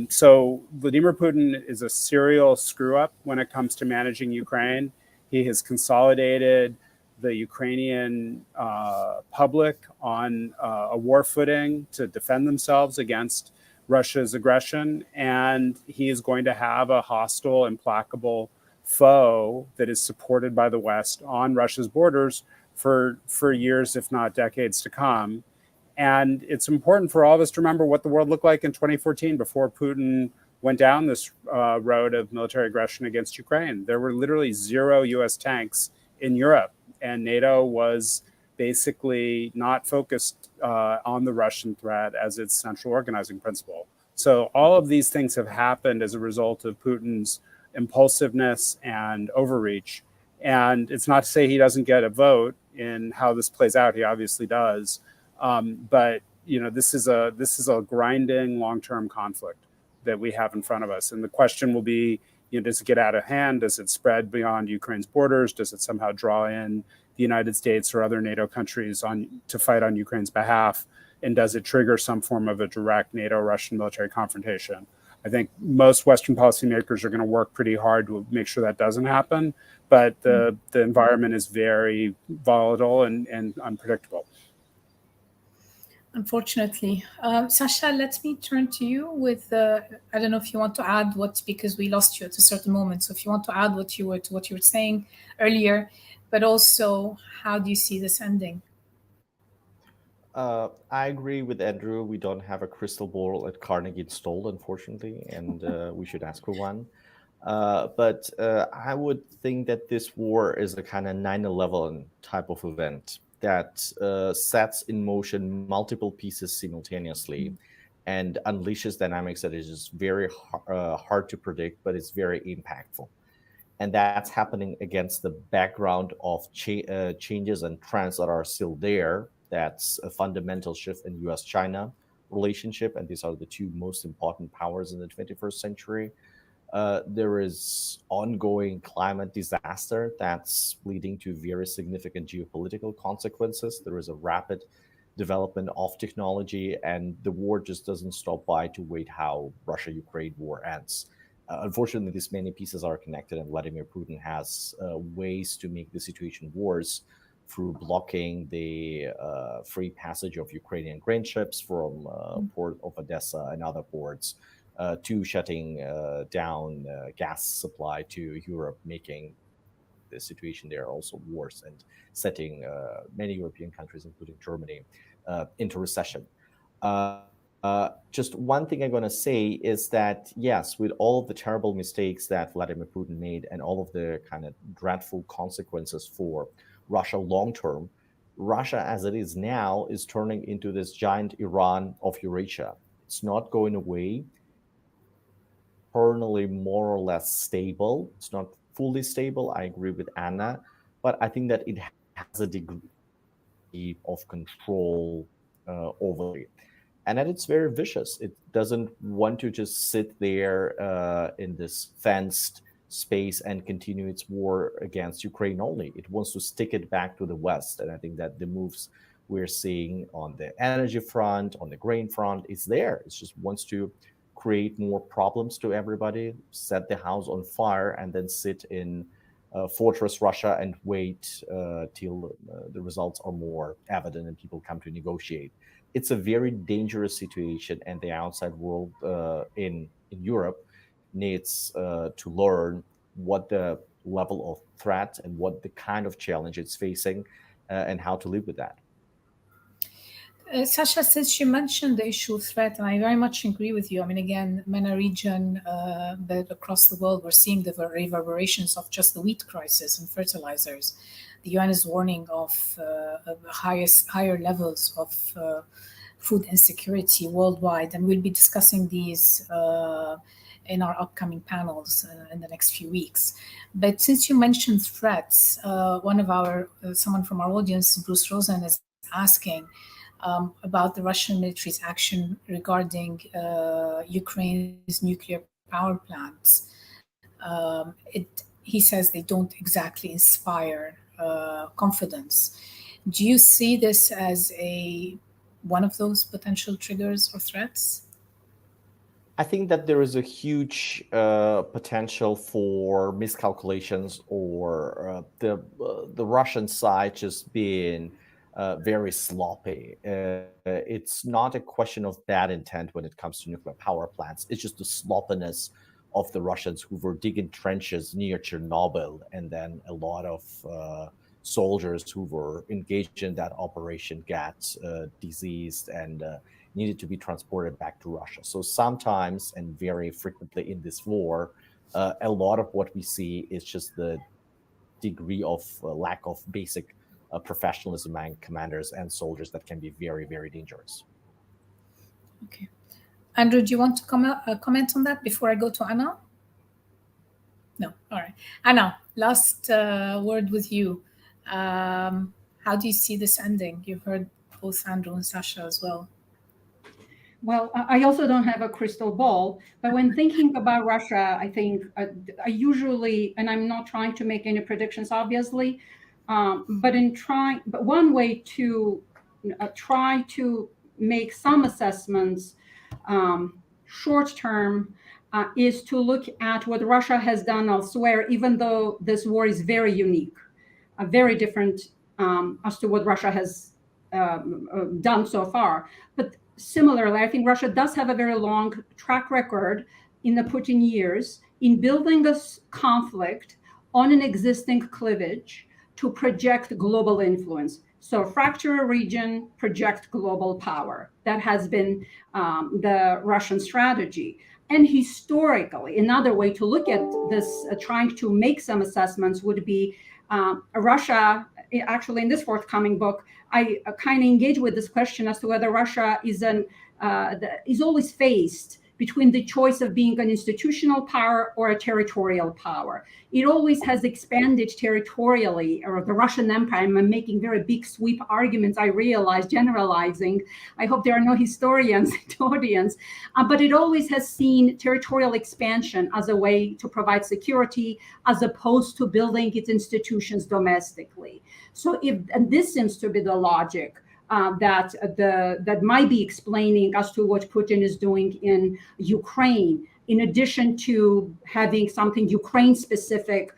So Vladimir Putin is a serial screw-up when it comes to managing Ukraine. He has consolidated the Ukrainian public on a war footing to defend themselves against Russia's aggression, and he is going to have a hostile, implacable foe that is supported by the West on Russia's borders for years, if not decades to come. And it's important for all of us to remember what the world looked like in 2014 before Putin went down this road of military aggression against Ukraine. There were literally 0 U.S. tanks in Europe, and NATO was basically not focused on the Russian threat as its central organizing principle. So all of these things have happened as a result of Putin's impulsiveness and overreach. And it's not to say he doesn't get a vote in how this plays out. He obviously does. But this is a grinding long-term conflict that we have in front of us. And the question will be, does it get out of hand? Does it spread beyond Ukraine's borders? Does it somehow draw in the United States or other NATO countries to fight on Ukraine's behalf? And does it trigger some form of a direct NATO-Russian military confrontation? I think most Western policymakers are going to work pretty hard to make sure that doesn't happen. But the environment is very volatile and unpredictable. Unfortunately. Sasha, let me turn to you with, I don't know if you want to add because we lost you at a certain moment. So if you want to add what you were saying earlier, but also how do you see this ending? I agree with Andrew. We don't have a crystal ball at Carnegie installed, unfortunately, and we should ask for one. But I would think that this war is a kind of 9/11 type of event. that sets in motion multiple pieces simultaneously and unleashes dynamics that is just very hard to predict, but it's very impactful. And that's happening against the background of changes and trends that are still there. That's a fundamental shift in U.S.-China relationship, and these are the two most important powers in the 21st century. There is ongoing climate disaster that's leading to very significant geopolitical consequences. There is a rapid development of technology, and the war just doesn't stop by to wait how Russia-Ukraine war ends. Unfortunately, these many pieces are connected, and Vladimir Putin has ways to make the situation worse through blocking the free passage of Ukrainian grain ships from port of Odessa and other ports, to shutting down gas supply to Europe, making the situation there also worse and setting many European countries, including Germany, into recession. Just one thing I'm going to say is that, yes, with all of the terrible mistakes that Vladimir Putin made and all of the kind of dreadful consequences for Russia long-term, Russia as it is now is turning into this giant Iran of Eurasia. It's not going away. Internally more or less stable. It's not fully stable. I agree with Anna, but I think that it has a degree of control over it. And that it's very vicious. It doesn't want to just sit there in this fenced space and continue its war against Ukraine only. It wants to stick it back to the West. And I think that the moves we're seeing on the energy front, on the grain front, is there. It just wants to create more problems to everybody, set the house on fire, and then sit in Fortress Russia and wait till the results are more evident and people come to negotiate. It's a very dangerous situation, and the outside world in Europe needs to learn what the level of threat and what the kind of challenge it's facing and how to live with that. Sasha, since you mentioned the issue of threat, and I very much agree with you. I mean, again, MENA region, but across the world, we're seeing the reverberations of just the wheat crisis and fertilizers. The UN is warning of higher levels of food insecurity worldwide, and we'll be discussing these in our upcoming panels in the next few weeks. But since you mentioned threats, someone from our audience, Bruce Rosen, is asking about the Russian military's action regarding Ukraine's nuclear power plants. He says they don't exactly inspire confidence. Do you see this as one of those potential triggers or threats? I think that there is a huge potential for miscalculations or the Russian side just being very sloppy. It's not a question of bad intent when it comes to nuclear power plants. It's just the sloppiness of the Russians who were digging trenches near Chernobyl, and then a lot of soldiers who were engaged in that operation got diseased and needed to be transported back to Russia. So sometimes, and very frequently in this war, a lot of what we see is just the degree of lack of basic professionalism among commanders and soldiers that can be very, very dangerous. Okay. Andrew, do you want to comment on that before I go to Anna? No. All right. Anna, last word with you. How do you see this ending? You've heard both Andrew and Sasha as well. Well, I also don't have a crystal ball, but when thinking about Russia, I think I usually, and I'm not trying to make any predictions, obviously, but one way to try to make some assessments short term is to look at what Russia has done elsewhere, even though this war is very unique, very different as to what Russia has done so far. But similarly, I think Russia does have a very long track record in the Putin years in building this conflict on an existing cleavage to project global influence. So fracture a region, project global power. That has been the Russian strategy. And historically, another way to look at this, trying to make some assessments would be Russia, actually in this forthcoming book, I kind of engage with this question as to whether Russia is always faced between the choice of being an institutional power or a territorial power. It always has expanded territorially, or the Russian Empire. I'm making very big sweep arguments, I realize, generalizing. I hope there are no historians in the audience, but it always has seen territorial expansion as a way to provide security, as opposed to building its institutions domestically. So and this seems to be the logic that might be explaining as to what Putin is doing in Ukraine, in addition to having something Ukraine-specific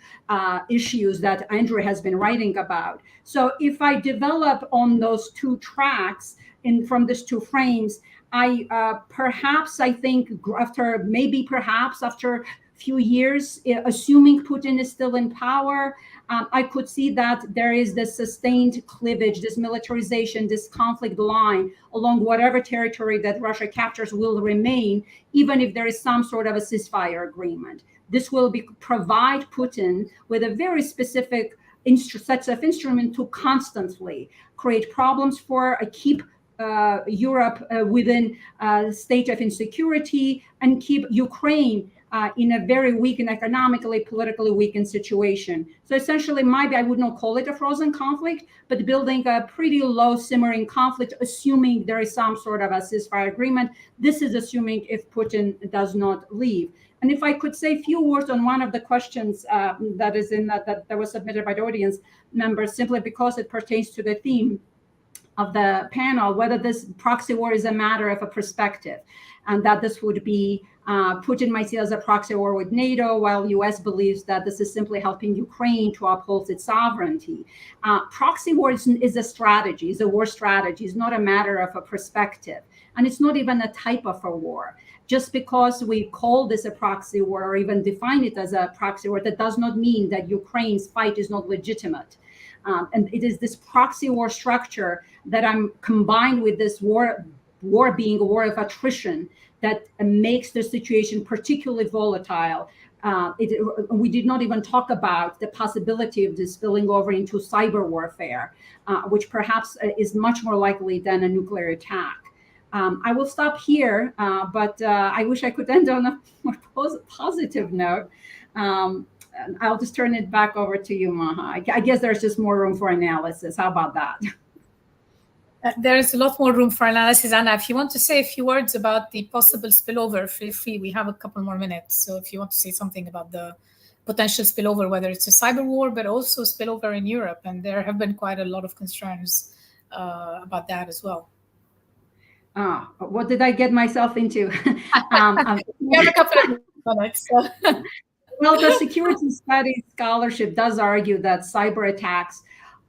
issues that Andrew has been writing about. So if I develop on those two tracks from these two frames, I think after few years, assuming Putin is still in power, I could see that there is this sustained cleavage, this militarization, this conflict line along whatever territory that Russia captures will remain, even if there is some sort of a ceasefire agreement. This will provide Putin with a very specific sets of instruments to constantly create problems for keep Europe within a state of insecurity and keep Ukraine in a very weak and economically, politically weakened situation. So essentially, maybe I would not call it a frozen conflict, but building a pretty low simmering conflict, assuming there is some sort of a ceasefire agreement. This is assuming if Putin does not leave. And if I could say a few words on one of the questions that was submitted by the audience members, simply because it pertains to the theme of the panel, whether this proxy war is a matter of a perspective, and that this would be Putin might see it as a proxy war with NATO, while U.S. believes that this is simply helping Ukraine to uphold its sovereignty. Proxy war is a strategy, is a war strategy. It's not a matter of a perspective, and it's not even a type of a war. Just because we call this a proxy war or even define it as a proxy war, that does not mean that Ukraine's fight is not legitimate. And it is this proxy war structure that I'm combined with this war being a war of attrition that makes the situation particularly volatile. We did not even talk about the possibility of this spilling over into cyber warfare, which perhaps is much more likely than a nuclear attack. I will stop here, but I wish I could end on a more positive note. I'll just turn it back over to you, Maha. I guess there's just more room for analysis. How about that? There's a lot more room for analysis. Anna, if you want to say a few words about the possible spillover, feel free. We have a couple more minutes. So if you want to say something about the potential spillover, whether it's a cyber war, but also spillover in Europe. And there have been quite a lot of concerns about that as well. What did I get myself into? We have a couple of minutes. So. Well, the security studies scholarship does argue that cyber attacks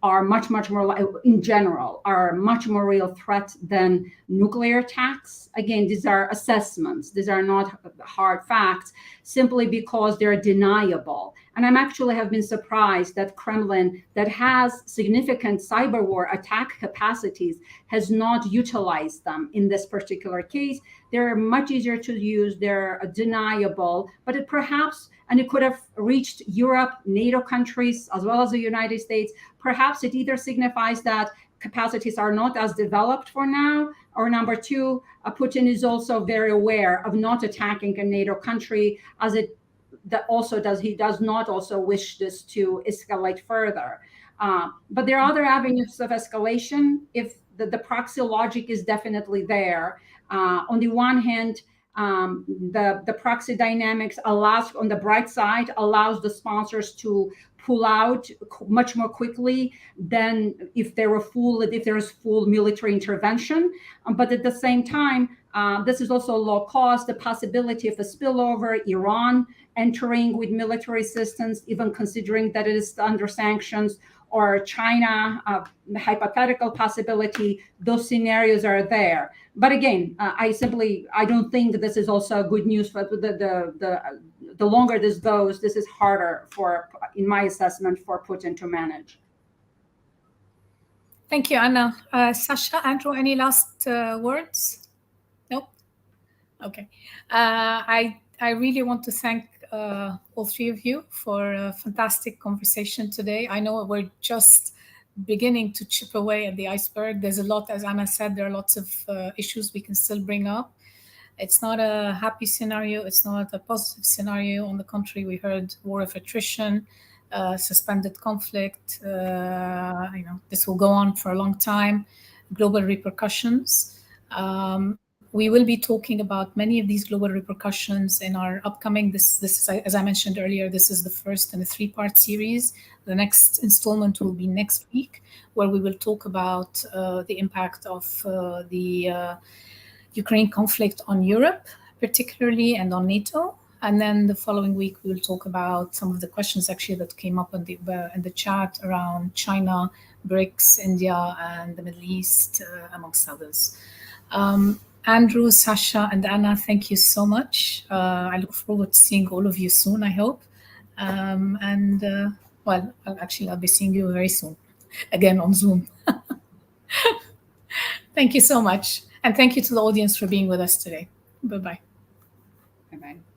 are much more, in general, are a much more real threat than nuclear attacks. Again, these are assessments. These are not hard facts, simply because they're deniable. And I'm actually have been surprised that Kremlin, that has significant cyber war attack capacities, has not utilized them in this particular case. They're much easier to use. They're deniable, but it could have reached Europe, NATO countries, as well as the United States. Perhaps it either signifies that capacities are not as developed for now, or number two, Putin is also very aware of not attacking a NATO country, as he does not also wish this to escalate further. But there are other avenues of escalation if the proxy logic is definitely there. On the one hand, the proxy dynamics allows, on the bright side, allows the sponsors to pull out much more quickly than if there is full military intervention. But at the same time, this is also low cost. The possibility of a spillover, Iran entering with military assistance, even considering that it is under sanctions, or China, hypothetical possibility, those scenarios are there. But again, I don't think that this is also good news for the longer this goes. This is harder in my assessment, for Putin to manage. Thank you, Anna. Sasha, Andrew, any last words? Nope. Okay. I really want to thank all three of you for a fantastic conversation today. I know we're just beginning to chip away at the iceberg. There's a lot, as Anna said, there are lots of issues we can still bring up. It's not a happy scenario. It's not a positive scenario. On the contrary, we heard war of attrition, suspended conflict. This will go on for a long time. Global repercussions. We will be talking about many of these global repercussions in our upcoming, this is, as I mentioned earlier, this is the first in a 3-part series. The next installment will be next week, where we will talk about the impact of the Ukraine conflict on Europe, particularly, and on NATO. And then the following week, we will talk about some of the questions actually that came up in the chat around China, BRICS, India, and the Middle East, amongst others. Andrew, Sasha, and Anna, thank you so much. I look forward to seeing all of you soon, I hope. Well, I'll be seeing you very soon, again on Zoom. Thank you so much. And thank you to the audience for being with us today. Bye-bye. Bye-bye.